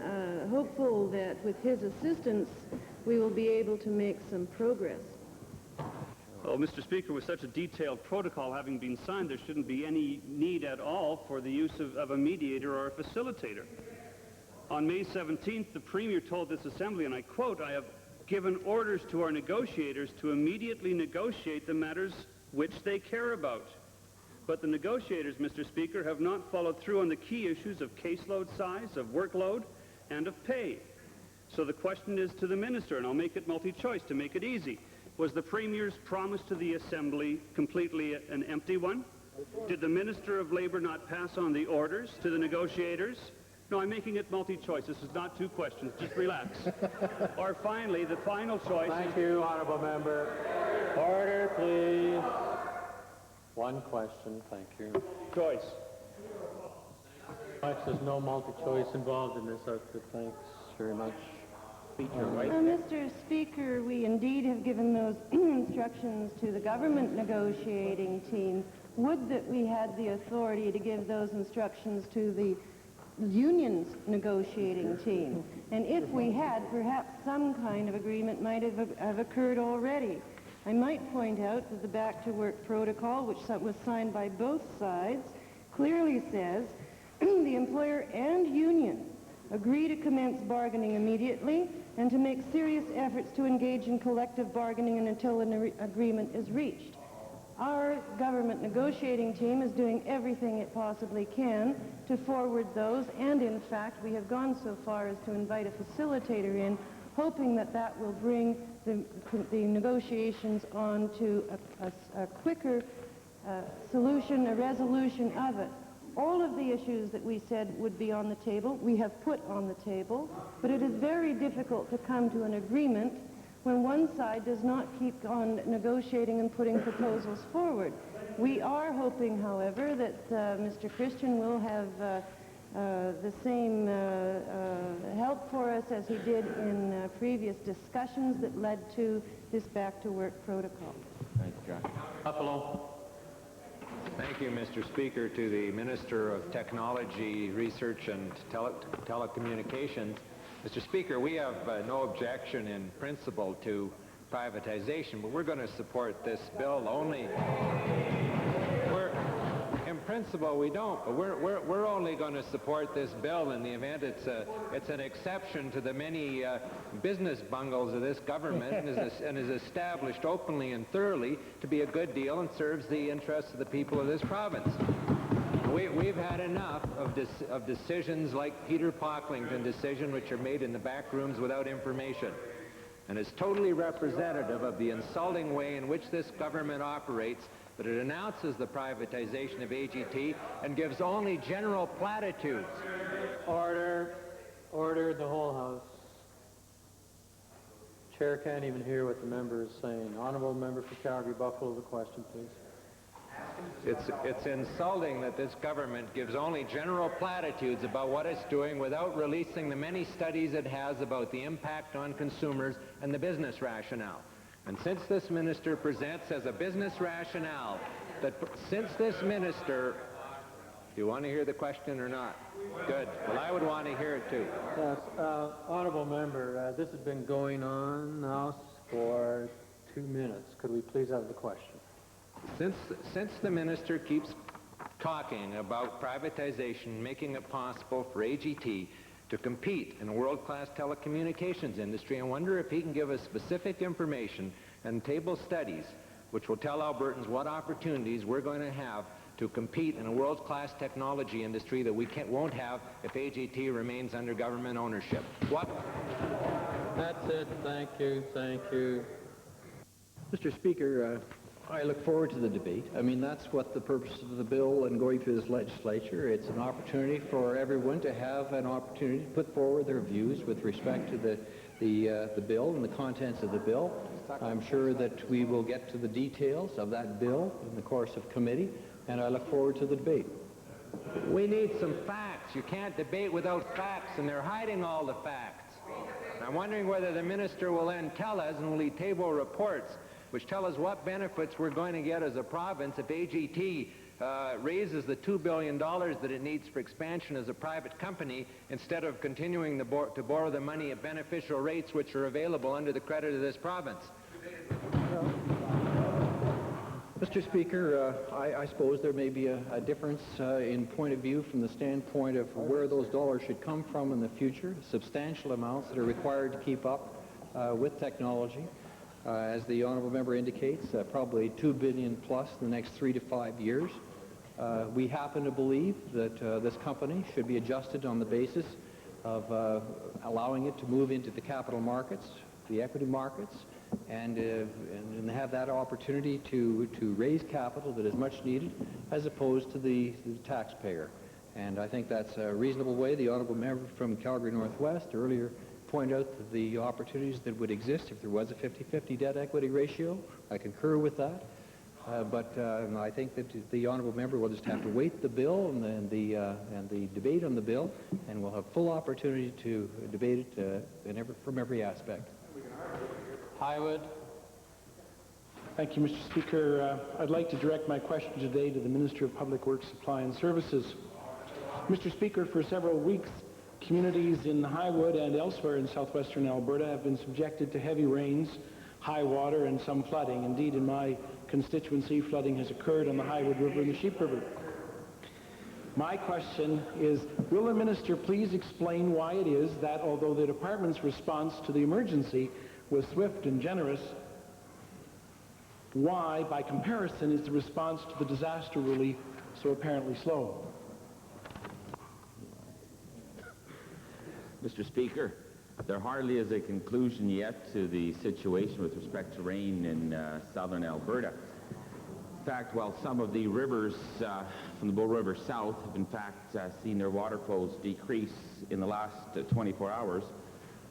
Speaker 19: hopeful that with his assistance we will be able to make some progress.
Speaker 18: Well, Mr. Speaker, with such a detailed protocol having been signed, there shouldn't be any need at all for the use of a mediator or a facilitator. On May 17th, the Premier told this Assembly, and I quote, "I have given orders to our negotiators to immediately negotiate the matters which they care about." But the negotiators, Mr. Speaker, have not followed through on the key issues of caseload size, of workload, and of pay. So the question is to the Minister, and I'll make it multi-choice to make it easy. Was the Premier's promise to the Assembly completely an empty one? Did the Minister of Labour not pass on the orders to the negotiators? No, I'm making it multi-choice. This is not two questions. Just relax. Or finally, the final choice.
Speaker 1: Thank you, honourable member. Order, please. One question, thank you.
Speaker 18: Choice.
Speaker 1: There's no multi-choice involved in this outfit. Thanks very much.
Speaker 19: Mr. Speaker, we indeed have given those instructions to the government negotiating team. Would that we had the authority to give those instructions to the union's negotiating team. And if we had, perhaps some kind of agreement might have occurred already. I might point out that the back-to-work protocol, which was signed by both sides, clearly says the employer and union agree to commence bargaining immediately and to make serious efforts to engage in collective bargaining until an agreement is reached. Our government negotiating team is doing everything it possibly can to forward those, and in fact we have gone so far as to invite a facilitator in, hoping that that will bring the negotiations on to a quicker solution, a resolution of it. All of the issues that we said would be on the table, we have put on the table, but it is very difficult to come to an agreement when one side does not keep on negotiating and putting proposals forward. We are hoping, however, that Mr. Christian will have the same help for us as he did in previous discussions that led to this back-to-work protocol.
Speaker 3: Thank you, John.
Speaker 1: Buffalo.
Speaker 3: Thank you, Mr. Speaker, to the Minister of Technology, Research and Telecommunications. Mr. Speaker, we have no objection in principle to privatization, but we're going to support this bill only. In principle, we don't, but we're only going to support this bill in the event it's an exception to the many business bungles of this government and is established openly and thoroughly to be a good deal and serves the interests of the people of this province. We've had enough of decisions like Peter Pocklington decision, which are made in the back rooms without information, and is totally representative of the insulting way in which this government operates, that it announces the privatization of AGT and gives only general platitudes.
Speaker 1: Order. Order, the whole House. Chair can't even hear what the member is saying. Honourable member for Calgary Buffalo, the question, please.
Speaker 3: It's insulting that this government gives only general platitudes about what it's doing without releasing the many studies it has about the impact on consumers and the business rationale. And since this minister presents as a business rationale that since this minister... Do you want to hear the question or not? Good. Well, I would want to hear it too.
Speaker 1: Yes, honourable member, this has been going on now for 2 minutes. Could we please have the question?
Speaker 3: Since the minister keeps talking about privatization, making it possible for AGT to compete in a world-class telecommunications industry, I wonder if he can give us specific information and table studies which will tell Albertans what opportunities we're going to have to compete in a world-class technology industry that we won't have if AGT remains under government ownership. What?
Speaker 1: That's it. Thank you. Thank you.
Speaker 14: Mr. Speaker, I look forward to the debate. I mean, that's what the purpose of the bill and going through this legislature. It's an opportunity for everyone to have an opportunity to put forward their views with respect to the bill and the contents of the bill. I'm sure that we will get to the details of that bill in the course of committee, and I look forward to the debate.
Speaker 3: We need some facts. You can't debate without facts, and they're hiding all the facts. And I'm wondering whether the minister will then tell us, and will he table reports which tell us what benefits we're going to get as a province if AGT raises the $2 billion that it needs for expansion as a private company instead of continuing to borrow the money at beneficial rates which are available under the credit of this province.
Speaker 14: Mr. Speaker, I suppose there may be a difference in point of view from the standpoint of where those dollars should come from in the future, substantial amounts that are required to keep up with technology. As the honourable member indicates, probably $2 billion plus in the next 3 to 5 years. We happen to believe that this company should be adjusted on the basis of allowing it to move into the capital markets, the equity markets, and have that opportunity to raise capital that is much needed as opposed to the taxpayer. And I think that's a reasonable way. The honourable member from Calgary Northwest earlier pointed out the opportunities that would exist if there was a 50-50 debt equity ratio. I concur with that. But I think that the honourable member will just have to wait the bill and the debate on the bill, and we'll have full opportunity to debate it from every aspect.
Speaker 1: Highwood.
Speaker 6: Thank you, Mr. Speaker. I'd like to direct my question today to the Minister of Public Works, Supply and Services. Mr. Speaker, for several weeks, communities in Highwood and elsewhere in southwestern Alberta have been subjected to heavy rains, high water, and some flooding. Indeed, in my constituency, flooding has occurred on the Highwood River and the Sheep River. My question is, will the Minister please explain why it is that, although the Department's response to the emergency was swift and generous, why, by comparison, is the response to the disaster relief so apparently slow?
Speaker 20: Mr. Speaker, there hardly is a conclusion yet to the situation with respect to rain in southern Alberta. In fact, while some of the rivers from the Bull River south have in fact seen their water flows decrease in the last 24 hours,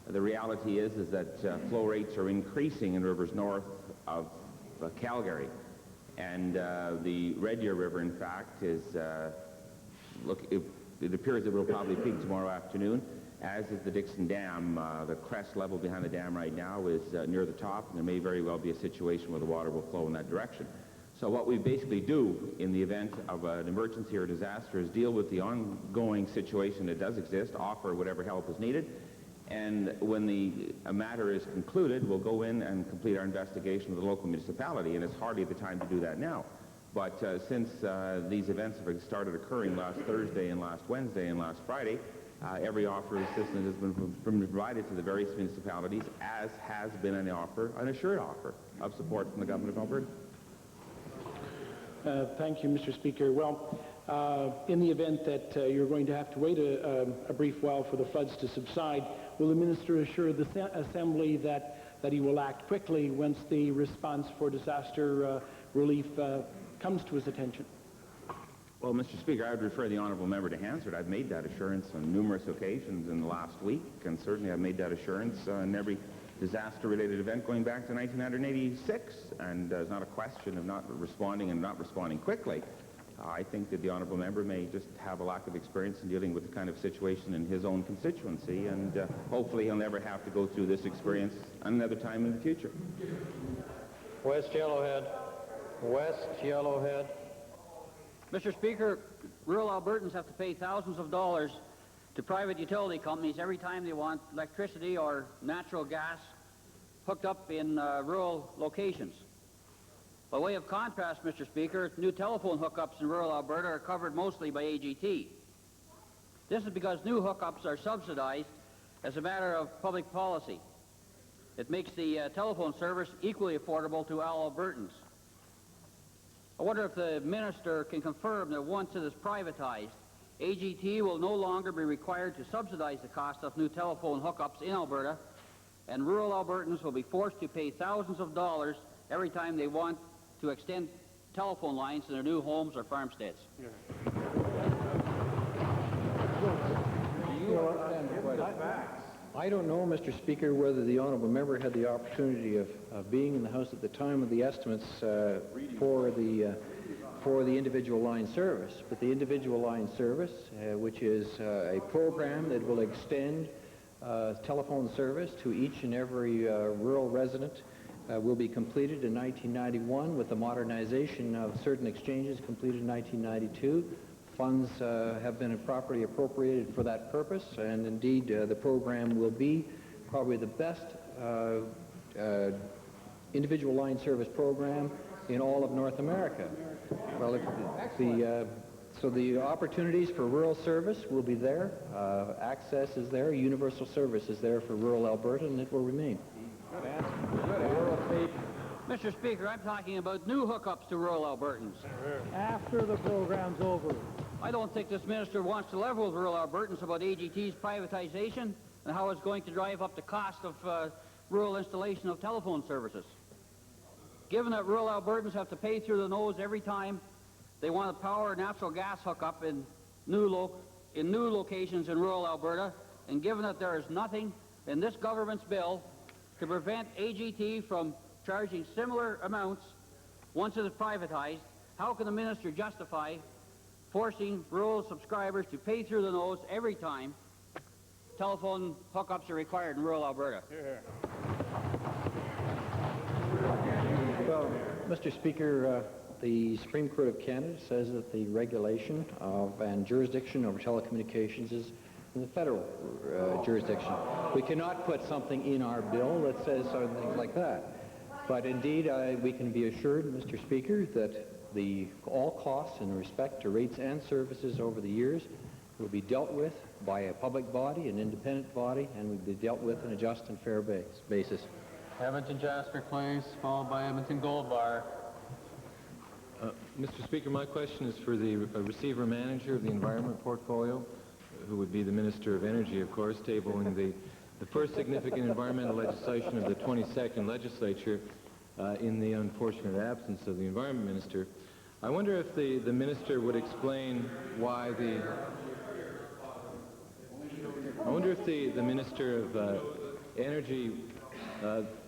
Speaker 20: the reality is that flow rates are increasing in rivers north of Calgary. And the Red Deer River, in fact, is, it appears that it will probably peak tomorrow afternoon, as is the Dixon Dam. The crest level behind the dam right now is near the top, and there may very well be a situation where the water will flow in that direction. So what we basically do in the event of an emergency or disaster is deal with the ongoing situation that does exist, offer whatever help is needed, and when a matter is concluded, we'll go in and complete our investigation with the local municipality, and it's hardly the time to do that now. But since these events have started occurring last Thursday and last Wednesday and last Friday, every offer of assistance has been provided to the various municipalities, as has been an assured offer of support from the Government of Alberta.
Speaker 6: Thank you, Mr. Speaker. Well, in the event that you're going to have to wait a brief while for the floods to subside, will the Minister assure the Assembly that he will act quickly once the response for disaster relief comes to his attention?
Speaker 20: Well, Mr. Speaker, I would refer the honourable member to Hansard. I've made that assurance on numerous occasions in the last week, and certainly I've made that assurance in every disaster-related event going back to 1986, and it's not a question of not responding and not responding quickly. I think that the honourable member may just have a lack of experience in dealing with the kind of situation in his own constituency, and hopefully he'll never have to go through this experience another time in the future.
Speaker 1: West Yellowhead. West Yellowhead.
Speaker 21: Mr. Speaker, rural Albertans have to pay thousands of dollars to private utility companies every time they want electricity or natural gas hooked up in rural locations. By way of contrast, Mr. Speaker, new telephone hookups in rural Alberta are covered mostly by AGT. This is because new hookups are subsidized as a matter of public policy. It makes the telephone service equally affordable to all Albertans. I wonder if the Minister can confirm that once it is privatized, AGT will no longer be required to subsidize the cost of new telephone hookups in Alberta, and rural Albertans will be forced to pay thousands of dollars every time they want to extend telephone lines to their new homes or farmsteads.
Speaker 14: I don't know, Mr. Speaker, whether the honourable member had the opportunity of being in the House at the time of the estimates for the individual line service. But the individual line service, which is a program that will extend telephone service to each and every rural resident, will be completed in 1991, with the modernization of certain exchanges completed in 1992. Funds have been properly appropriated for that purpose, and indeed the program will be probably the best individual line service program in all of North America. Well, so the opportunities for rural service will be there. Access is there. Universal service is there for rural Alberta, and it will remain.
Speaker 21: Good answer. Mr. Speaker, I'm talking about new hookups to rural Albertans.
Speaker 10: After the program's over.
Speaker 21: I don't think this minister wants to level with rural Albertans about AGT's privatization and how it's going to drive up the cost of rural installation of telephone services. Given that rural Albertans have to pay through the nose every time they want a power or natural gas hookup in new locations in rural Alberta, and given that there is nothing in this government's bill to prevent AGT from charging similar amounts once it is privatized, how can the minister justify forcing rural subscribers to pay through the nose every time telephone hookups are required in rural Alberta?
Speaker 14: Well, Mr. Speaker, the Supreme Court of Canada says that the regulation of and jurisdiction over telecommunications is in the federal jurisdiction. We cannot put something in our bill that says things like that. But indeed, we can be assured, Mr. Speaker, that all costs in respect to rates and services over the years will be dealt with by a public body, an independent body, and will be dealt with on a just and fair basis.
Speaker 1: Edmonton Jasper Place, followed by Edmonton Gold Bar.
Speaker 8: Mr. Speaker, my question is for the receiver manager of the environment portfolio, who would be the Minister of Energy, of course, tabling the first significant environmental legislation of the 22nd legislature in the unfortunate absence of the Environment Minister. I wonder if the Minister would explain why the Minister of Energy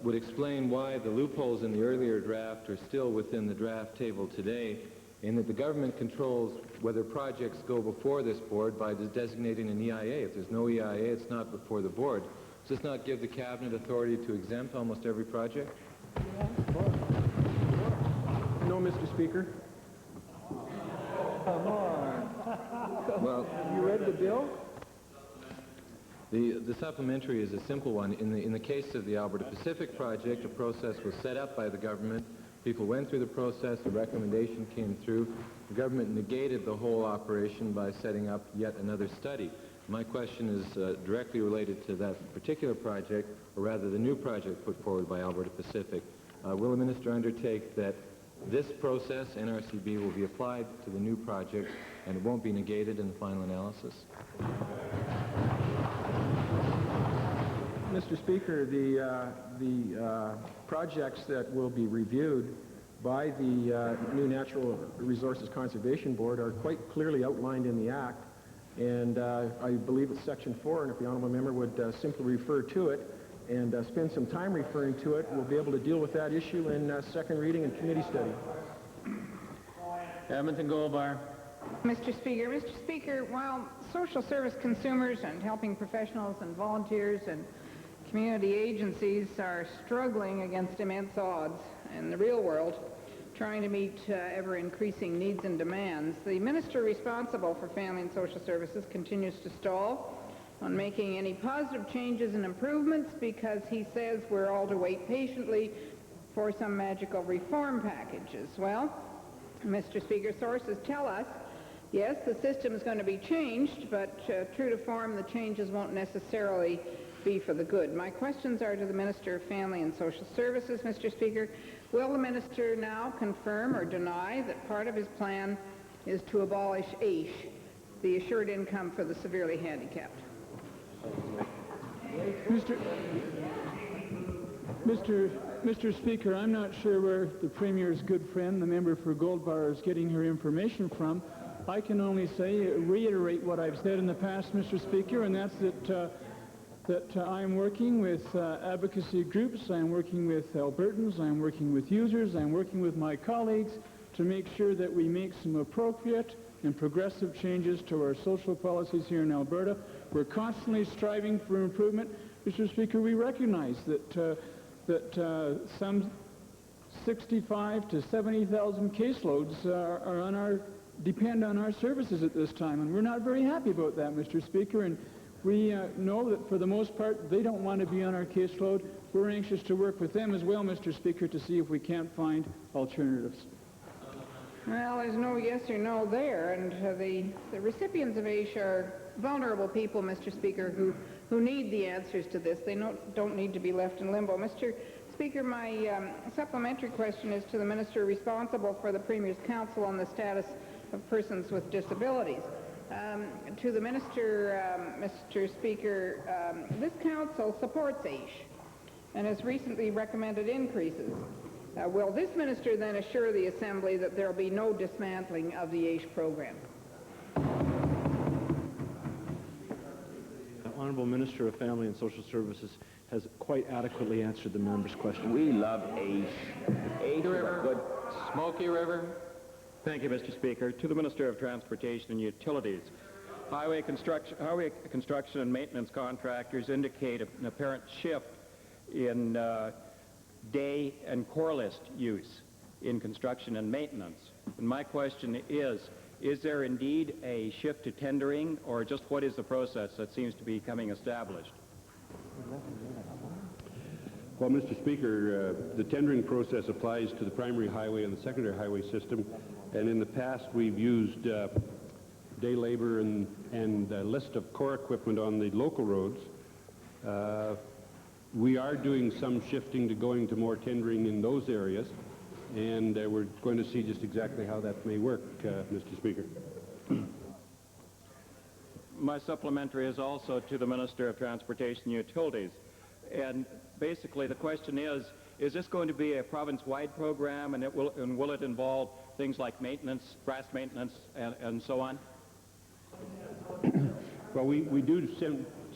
Speaker 8: would explain why the loopholes in the earlier draft are still within the draft table today, in that the government controls whether projects go before this board by designating an EIA. If there's no EIA, it's not before the board. Does this not give the Cabinet authority to exempt almost every project?
Speaker 4: No, Mr. Speaker.
Speaker 10: Come on.
Speaker 8: Well,
Speaker 4: have you read the bill?
Speaker 8: The supplementary is a simple one. In the case of the Alberta Pacific project, a process was set up by the government. People went through the process, a recommendation came through. The government negated the whole operation by setting up yet another study. My question is directly related to that particular project, or rather the new project put forward by Alberta Pacific. Will the minister undertake that this process, NRCB, will be applied to the new project and it won't be negated in the final analysis?
Speaker 4: Mr. Speaker, the projects that will be reviewed by the new Natural Resources Conservation Board are quite clearly outlined in the Act, and I believe it's Section 4, and if the Honourable Member would simply refer to it and spend some time referring to it, we'll be able to deal with that issue in second reading and committee study.
Speaker 1: Edmonton Gold Bar.
Speaker 22: Mr. Speaker, while social service consumers and helping professionals and volunteers and community agencies are struggling against immense odds in the real world, trying to meet ever-increasing needs and demands, the minister responsible for Family and Social Services continues to stall on making any positive changes and improvements because he says we're all to wait patiently for some magical reform packages. Well, Mr. Speaker, sources tell us, yes, the system is going to be changed, but true to form, the changes won't necessarily be for the good. My questions are to the Minister of Family and Social Services, Mr. Speaker. Will the minister now confirm or deny that part of his plan is to abolish AISH, the Assured Income for the Severely Handicapped?
Speaker 9: Mr. Speaker, I'm not sure where the Premier's good friend, the member for Gold Bar, is getting her information from. I can only reiterate what I've said in the past, Mr. Speaker, and that's that I'm working with advocacy groups, I'm working with Albertans, I'm working with users, I'm working with my colleagues to make sure that we make some appropriate and progressive changes to our social policies here in Alberta. We're constantly striving for improvement. Mr. Speaker, we recognize that some 65 to 70,000 caseloads depend on our services at this time, and we're not very happy about that, Mr. Speaker, and
Speaker 7: We know that for the most part, they don't want to be on our caseload. We're anxious to work with them as well, Mr. Speaker, to see if we can't find alternatives.
Speaker 22: Well, there's no yes or no there, and the recipients of AISH are vulnerable people, Mr. Speaker, who need the answers to this. They don't need to be left in limbo. Mr. Speaker, my supplementary question is to the minister responsible for the Premier's Council on the Status of Persons with Disabilities. To the minister, Mr. Speaker, this council supports AISH and has recently recommended increases. Will this minister then assure the Assembly that there will be no dismantling of the AISH program?
Speaker 11: The Honourable Minister of Family and Social Services has quite adequately answered the member's question.
Speaker 20: We love AISH. AISH is a good...
Speaker 1: Smoky River.
Speaker 23: Thank you, Mr. Speaker. To the Minister of Transportation and Utilities. Highway construction and maintenance contractors indicate an apparent shift in day and core list use in construction and maintenance. And my question is there indeed a shift to tendering, or just what is the process that seems to be becoming established?
Speaker 16: Well, Mr. Speaker, the tendering process applies to the primary highway and the secondary highway system, and in the past we've used day labor and a list of core equipment on the local roads. We are doing some shifting to going to more tendering in those areas, and we're going to see just exactly how that may work, Mr. Speaker.
Speaker 23: My supplementary is also to the Minister of Transportation and Utilities. And basically the question is this going to be a province-wide program, and will it involve things like maintenance, grass maintenance, and so on?
Speaker 16: Well, we do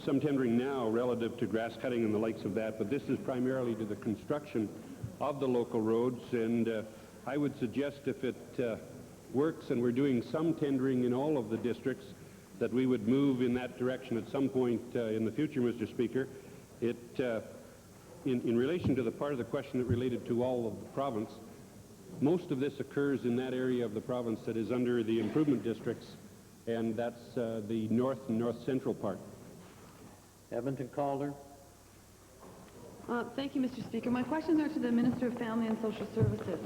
Speaker 16: some tendering now relative to grass cutting and the likes of that, but this is primarily to the construction of the local roads, and I would suggest if it works and we're doing some tendering in all of the districts, that we would move in that direction at some point in the future, Mr. Speaker. In relation to the part of the question that related to all of the province, most of this occurs in that area of the province that is under the improvement districts, and that's the north and north-central part.
Speaker 1: Edmonton Calder.
Speaker 24: Thank you, Mr. Speaker. My questions are to the Minister of Family and Social Services.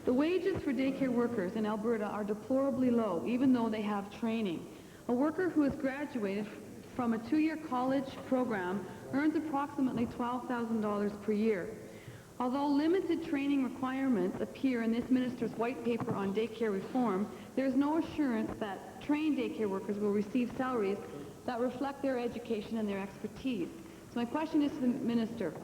Speaker 24: The wages for daycare workers in Alberta are deplorably low, even though they have training. A worker who has graduated from a 2-year college program earns approximately $12,000 per year. Although limited training requirements appear in this minister's white paper on daycare reform, there is no assurance that trained daycare workers will receive salaries that reflect their education and their expertise. So my question is to the minister.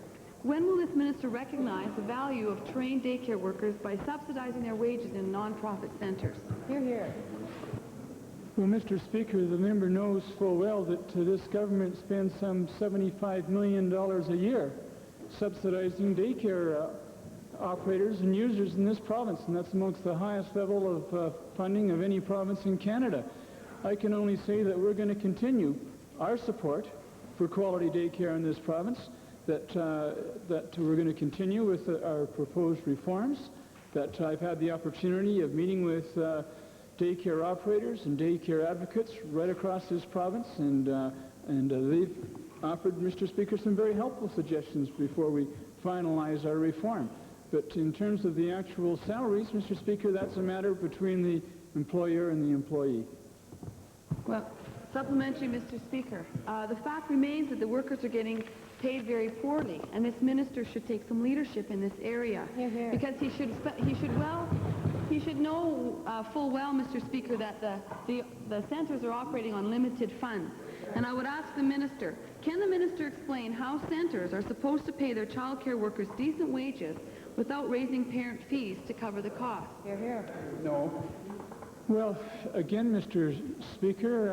Speaker 24: When will this minister recognize the value of trained daycare workers by subsidizing their wages in non-profit centers?
Speaker 13: Hear, hear.
Speaker 7: Well, Mr. Speaker, the member knows full well that this government spends some $75 million a year subsidizing daycare operators and users in this province, and that's amongst the highest level of funding of any province in Canada. I can only say that we're going to continue our support for quality daycare in this province, that we're going to continue with our proposed reforms, that I've had the opportunity of meeting with daycare operators and daycare advocates right across this province, and they've offered, Mr. Speaker, some very helpful suggestions before we finalize our reform. But in terms of the actual salaries, Mr. Speaker, that's a matter between the employer and the employee.
Speaker 24: Well, supplementary, Mr. Speaker. The fact remains that the workers are getting paid very poorly, and this minister should take some leadership in this area.
Speaker 13: Hear, hear.
Speaker 24: Because he should know full well, Mr. Speaker, that the centers are operating on limited funds. And I would ask the minister, can the minister explain how centers are supposed to pay their child care workers decent wages without raising parent fees to cover the cost?
Speaker 13: Hear, hear.
Speaker 7: No. Well, again, Mr. Speaker,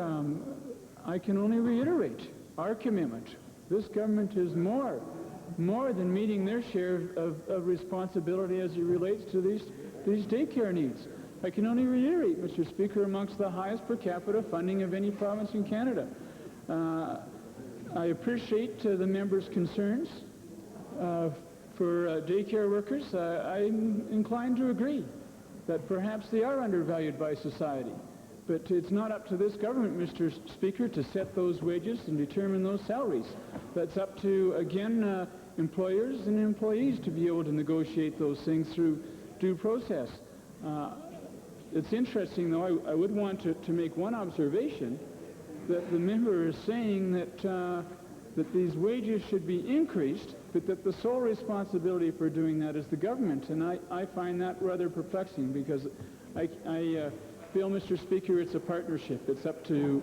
Speaker 7: I can only reiterate our commitment. This government is more than meeting their share of responsibility as it relates to these daycare needs. I can only reiterate, Mr. Speaker, amongst the highest per capita funding of any province in Canada. I appreciate the member's concerns for daycare workers. I'm inclined to agree that perhaps they are undervalued by society. But it's not up to this government, Mr. Speaker, to set those wages and determine those salaries. That's up to, again, employers and employees to be able to negotiate those things through due process. It's interesting, though, I would want to make one observation, that the member is saying that these wages should be increased, but that the sole responsibility for doing that is the government. And I find that rather perplexing, because I feel, Mr. Speaker, it's a partnership. It's up to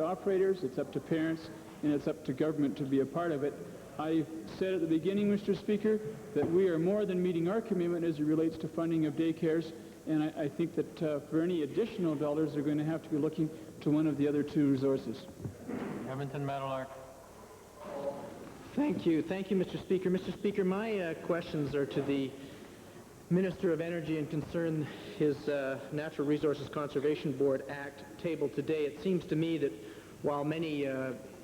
Speaker 7: operators, it's up to parents, and it's up to government to be a part of it. I said at the beginning, Mr. Speaker, that we are more than meeting our commitment as it relates to funding of daycares, and I think that for any additional dollars, they're going to have to be looking to one of the other two resources.
Speaker 1: Edmonton Meadowlark.
Speaker 17: Thank you, Mr. Speaker. Mr. Speaker, my questions are to the Minister of Energy and concern his Natural Resources Conservation Board Act tabled today. It seems to me that while many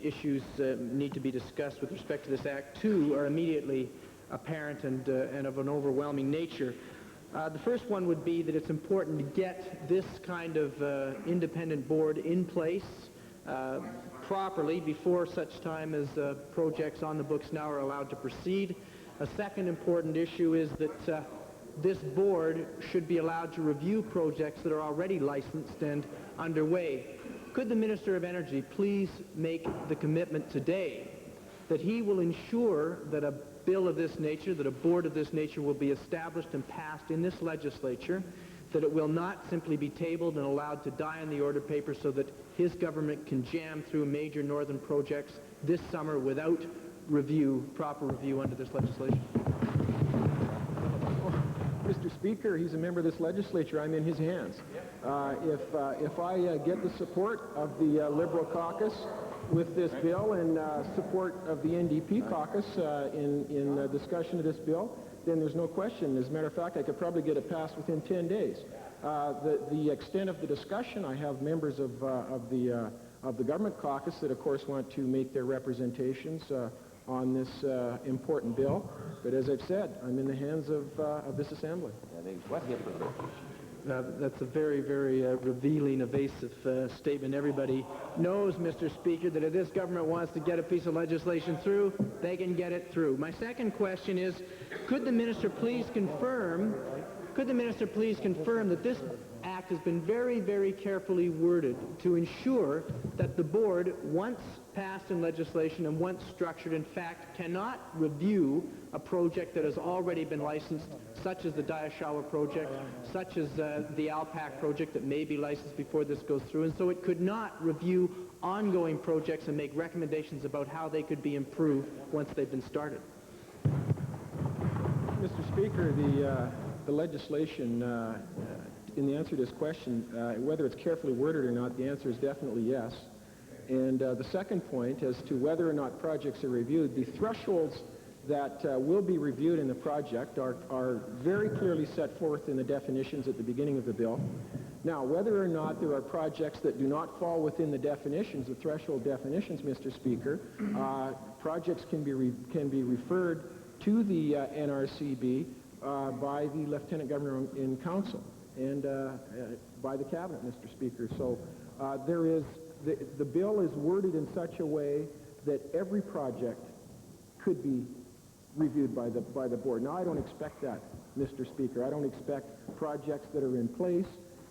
Speaker 17: issues need to be discussed with respect to this Act, two are immediately apparent and of an overwhelming nature. The first one would be that it's important to get this kind of independent board in place properly before such time as projects on the books now are allowed to proceed. A second important issue is that this board should be allowed to review projects that are already licensed and underway. Could the Minister of Energy please make the commitment today that he will ensure that a bill of this nature, that a board of this nature will be established and passed in this legislature, that it will not simply be tabled and allowed to die on the order paper so that his government can jam through major northern projects this summer without proper review under this legislation?
Speaker 4: Mr. Speaker, he's a member of this legislature. I'm in his hands. If I get the support of the Liberal caucus with this bill and support of the NDP caucus in discussion of this bill, then there's no question. As a matter of fact, I could probably get it passed within 10 days. The extent of the discussion, I have members of the government caucus that, of course, want to make their representations on this important bill. But as I've said, I'm in the hands of this Assembly.
Speaker 17: That's a very, very revealing, evasive statement. Everybody knows, Mr. Speaker, that if this government wants to get a piece of legislation through, they can get it through. My second question is, could the minister please confirm that this act has been very, very carefully worded to ensure that the board, once passed in legislation and once structured, in fact, cannot review a project that has already been licensed, such as the Diashawa project, such as the Alpac project that may be licensed before this goes through, and so it could not review ongoing projects and make recommendations about how they could be improved once they've been started?
Speaker 4: Mr. Speaker, the legislation, in the answer to this question, whether it's carefully worded or not, the answer is definitely yes. And the second point, as to whether or not projects are reviewed, the thresholds that will be reviewed in the project are very clearly set forth in the definitions at the beginning of the bill. Now, whether or not there are projects that do not fall within the definitions, the threshold definitions, Mr. Speaker, projects can be referred to the NRCB by the Lieutenant Governor in Council and by the Cabinet, Mr. Speaker. So the bill is worded in such a way that every project could be reviewed by the board. Now, I don't expect that, Mr. Speaker. I don't expect projects that are in place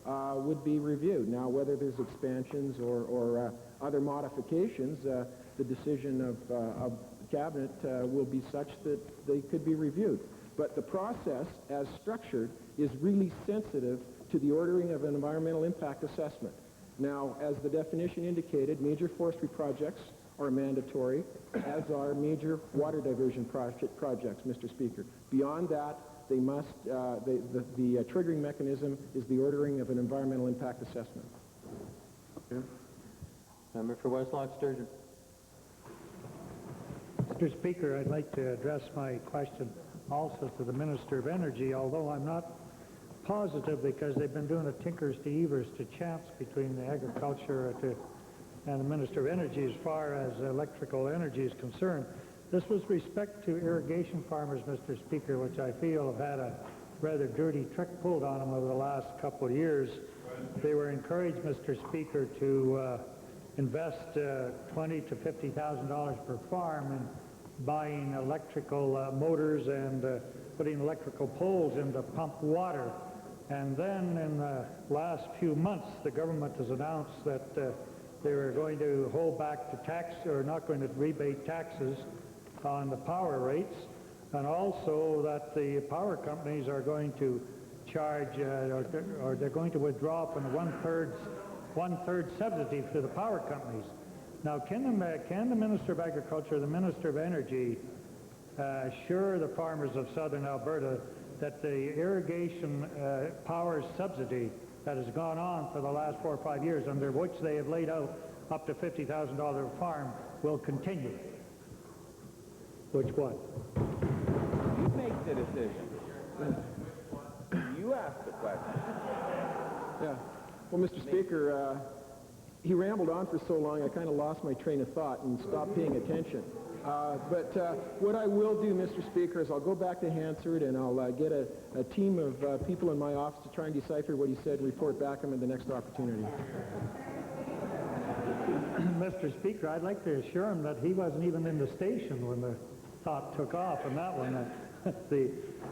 Speaker 4: would be reviewed. Now, whether there's expansions or other modifications, the decision of Cabinet will be such that they could be reviewed. But the process, as structured, is really sensitive to the ordering of an environmental impact assessment. Now, as the definition indicated, major forestry projects are mandatory, as are major water diversion projects, Mr. Speaker. Beyond that, they must, the triggering mechanism is the ordering of an environmental impact assessment.
Speaker 1: Okay. Member for Westlock Sturgeon.
Speaker 10: Mr. Speaker, I'd like to address my question also to the Minister of Energy, although I'm not positive because they've been doing a tinkers to Evers to chance between the agriculture and the Minister of Energy as far as electrical energy is concerned. This was respect to irrigation farmers, Mr. Speaker, which I feel have had a rather dirty trick pulled on them over the last couple of years
Speaker 2: they were encouraged, Mr. Speaker, to invest $20,000 to $50,000 per farm in buying electrical motors and putting electrical poles in to pump water. And then in the last few months, the government has announced that they were going to hold back the tax, or not going to rebate taxes on the power rates, and also that the power companies are going to charge, or they're going to withdraw from the one-third subsidy to the power companies. Now, can the Minister of Agriculture, the Minister of Energy, assure the farmers of southern Alberta that the irrigation power subsidy that has gone on for the last 4 or 5 years, under which they have laid out up to $50,000 a farm, will continue? Which one?
Speaker 4: You make the decision. You ask the question. Yeah. Well, Mr. Speaker, he rambled on for so long, I kind of lost my train of thought and stopped paying attention. But what I will do, Mr. Speaker, is I'll go back to Hansard and I'll get a team of people in my office to try and decipher what he said and report back to him at the next opportunity.
Speaker 2: Mr. Speaker, I'd like to assure him that he wasn't even in the station when the thought took off on that one.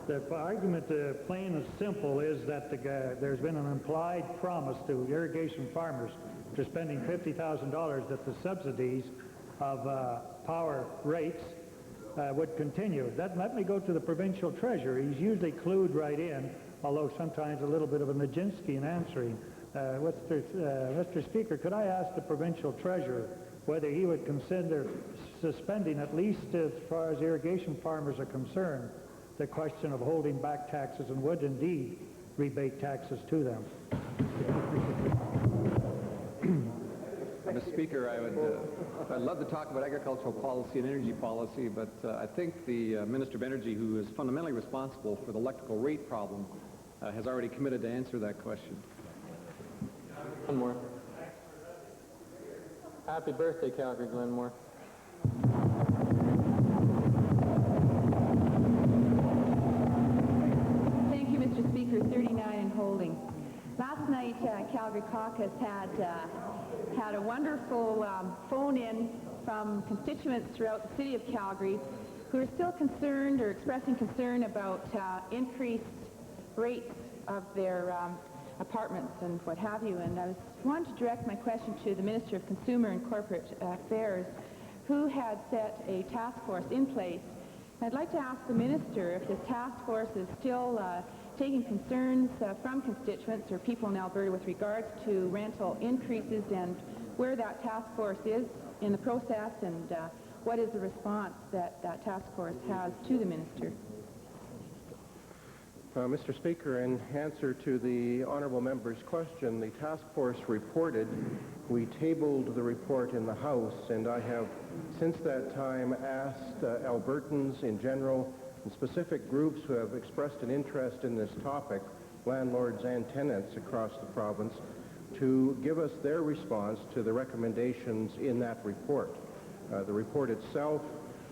Speaker 2: The argument, plain and simple, is that there's been an implied promise to irrigation farmers for spending $50,000 that the subsidies of power rates would continue. Let me go to the provincial treasurer. He's usually clued right in, although sometimes a little bit of a Nijinsky in answering. Mr. Speaker, could I ask the provincial treasurer whether he would consider suspending, at least as far as irrigation farmers are concerned, the question of holding back taxes, and would indeed rebate taxes to them?
Speaker 5: Mr. Speaker, I'd love to talk about agricultural policy and energy policy, but I think the Minister of Energy, who is fundamentally responsible for the electrical rate problem, has already committed to answer that question.
Speaker 1: One more. Happy birthday, Calgary, Glenmore.
Speaker 24: Thank you, Mr. Speaker. 39 and holding. Last night, Calgary Caucus had a wonderful phone-in from constituents throughout the city of Calgary who are still concerned or expressing concern about increased rates of their apartments and what have you. And I wanted to direct my question to the Minister of Consumer and Corporate Affairs, who had set a task force in place. And I'd like to ask the Minister if this task force is still taking concerns from constituents or people in Alberta with regards to rental increases, and where that task force is in the process, and what is the response that that task force has to the Minister.
Speaker 4: Mr. Speaker, in answer to the honourable member's question, the task force reported. We tabled the report in the House, and I have since that time asked Albertans in general and specific groups who have expressed an interest in this topic, landlords and tenants across the province, to give us their response to the recommendations in that report. The report itself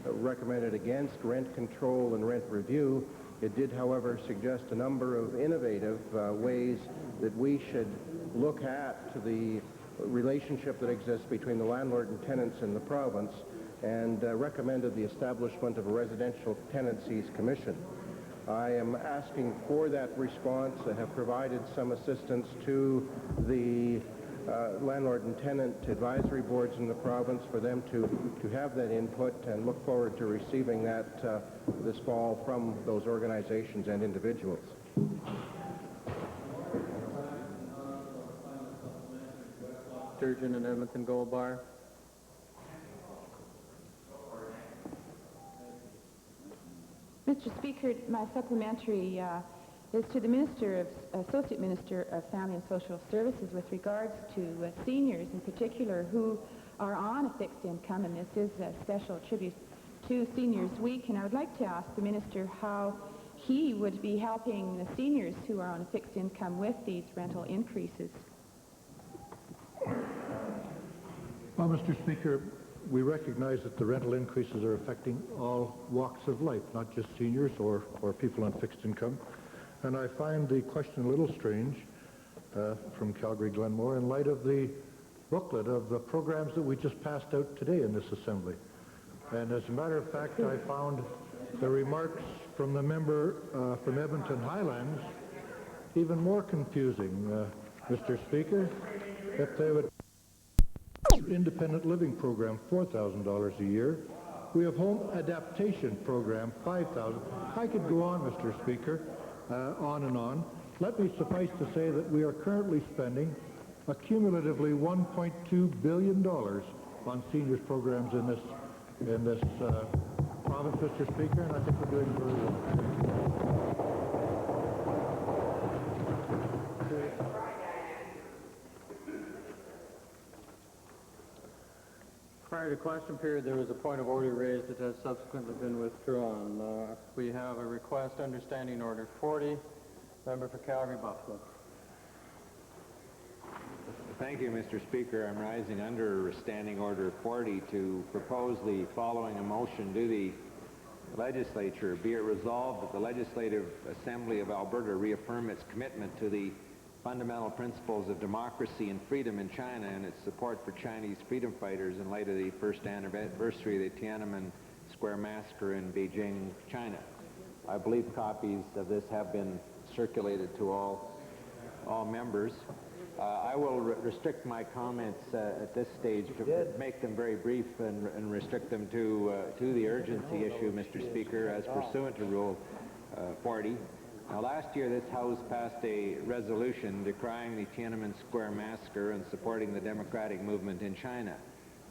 Speaker 4: recommended against rent control and rent review. It did, however, suggest a number of innovative ways that we should look at the relationship that exists between the landlord and tenants in the province, and recommended the establishment of a residential tenancies commission. I am asking for that response. I have provided some assistance to the landlord and tenant advisory boards in the province for them to have that input, and look forward to receiving that this fall from those organizations and individuals.
Speaker 1: Sturgeon and Edmonton Gold Bar.
Speaker 24: Mr. Speaker, my supplementary is to the Associate Minister of Family and Social Services with regards to seniors in particular who are on a fixed income, and this is a special tribute to Seniors Week. And I would like to ask the Minister how he would be helping the seniors who are on a fixed income with these rental increases.
Speaker 12: Well, Mr. Speaker, we recognize that the rental increases are affecting all walks of life, not just seniors or people on fixed income. And I find the question a little strange from Calgary Glenmore in light of the booklet of the programs that we just passed out today in this assembly. And as a matter of fact, I found the remarks from the member from Edmonton Highlands even more confusing, Mr. Speaker. If they would independent living program, $4,000 a year. We have home adaptation program, $5,000. I could go on, Mr. Speaker, on and on. Let me suffice to say that we are currently spending a cumulatively $1.2 billion on seniors programs in this province, Mr. Speaker, and I think we're doing very well.
Speaker 1: Prior to question period, there was a point of order raised that has subsequently been withdrawn. We have a request under Standing Order 40. Member for Calgary Buffalo.
Speaker 3: Thank you, Mr. Speaker. I'm rising under Standing Order 40 to propose the following a motion to the legislature. Be it resolved that the Legislative Assembly of Alberta reaffirm its commitment to the fundamental principles of democracy and freedom in China and its support for Chinese freedom fighters in light of the first anniversary of the Tiananmen Square massacre in Beijing, China. I believe copies of this have been circulated to all members. I will restrict my comments at this stage to make them very brief and restrict them to the urgency issue, Mr. Speaker, as pursuant to Rule 40. Now, last year, this House passed a resolution decrying the Tiananmen Square massacre and supporting the democratic movement in China.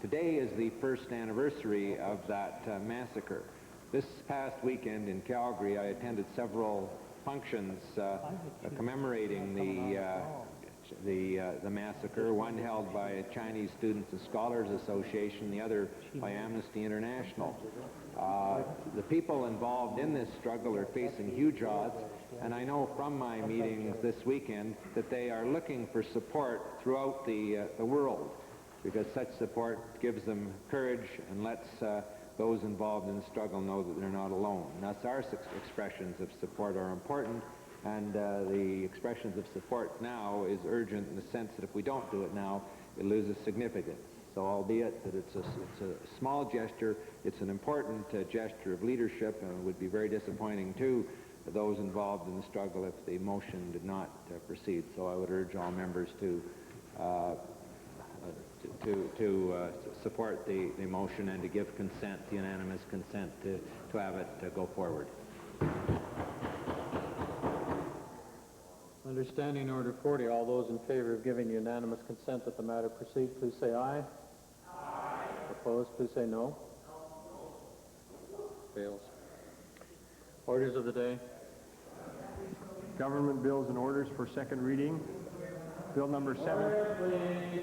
Speaker 3: Today is the first anniversary of that massacre. This past weekend in Calgary, I attended several functions commemorating the massacre, one held by Chinese Students and Scholars Association, the other by Amnesty International. The people involved in this struggle are facing huge odds, and I know from my meetings this weekend that they are looking for support throughout the world, because such support gives them courage and lets those involved in the struggle know that they're not alone. Thus, our expressions of support are important, and the expressions of support now is urgent in the sense that if we don't do it now, it loses significance. So albeit that it's a small gesture, it's an important gesture of leadership, and it would be very disappointing to those involved in the struggle if the motion did not proceed. So I would urge all members to support the motion and to give consent, unanimous consent, to have it go forward.
Speaker 1: Under Standing Order 40, all those in favor of giving unanimous consent that the matter proceed, please say aye. Aye. Opposed, please say no. Fails. Orders of the day.
Speaker 4: Government bills and orders for second reading. Bill number 7.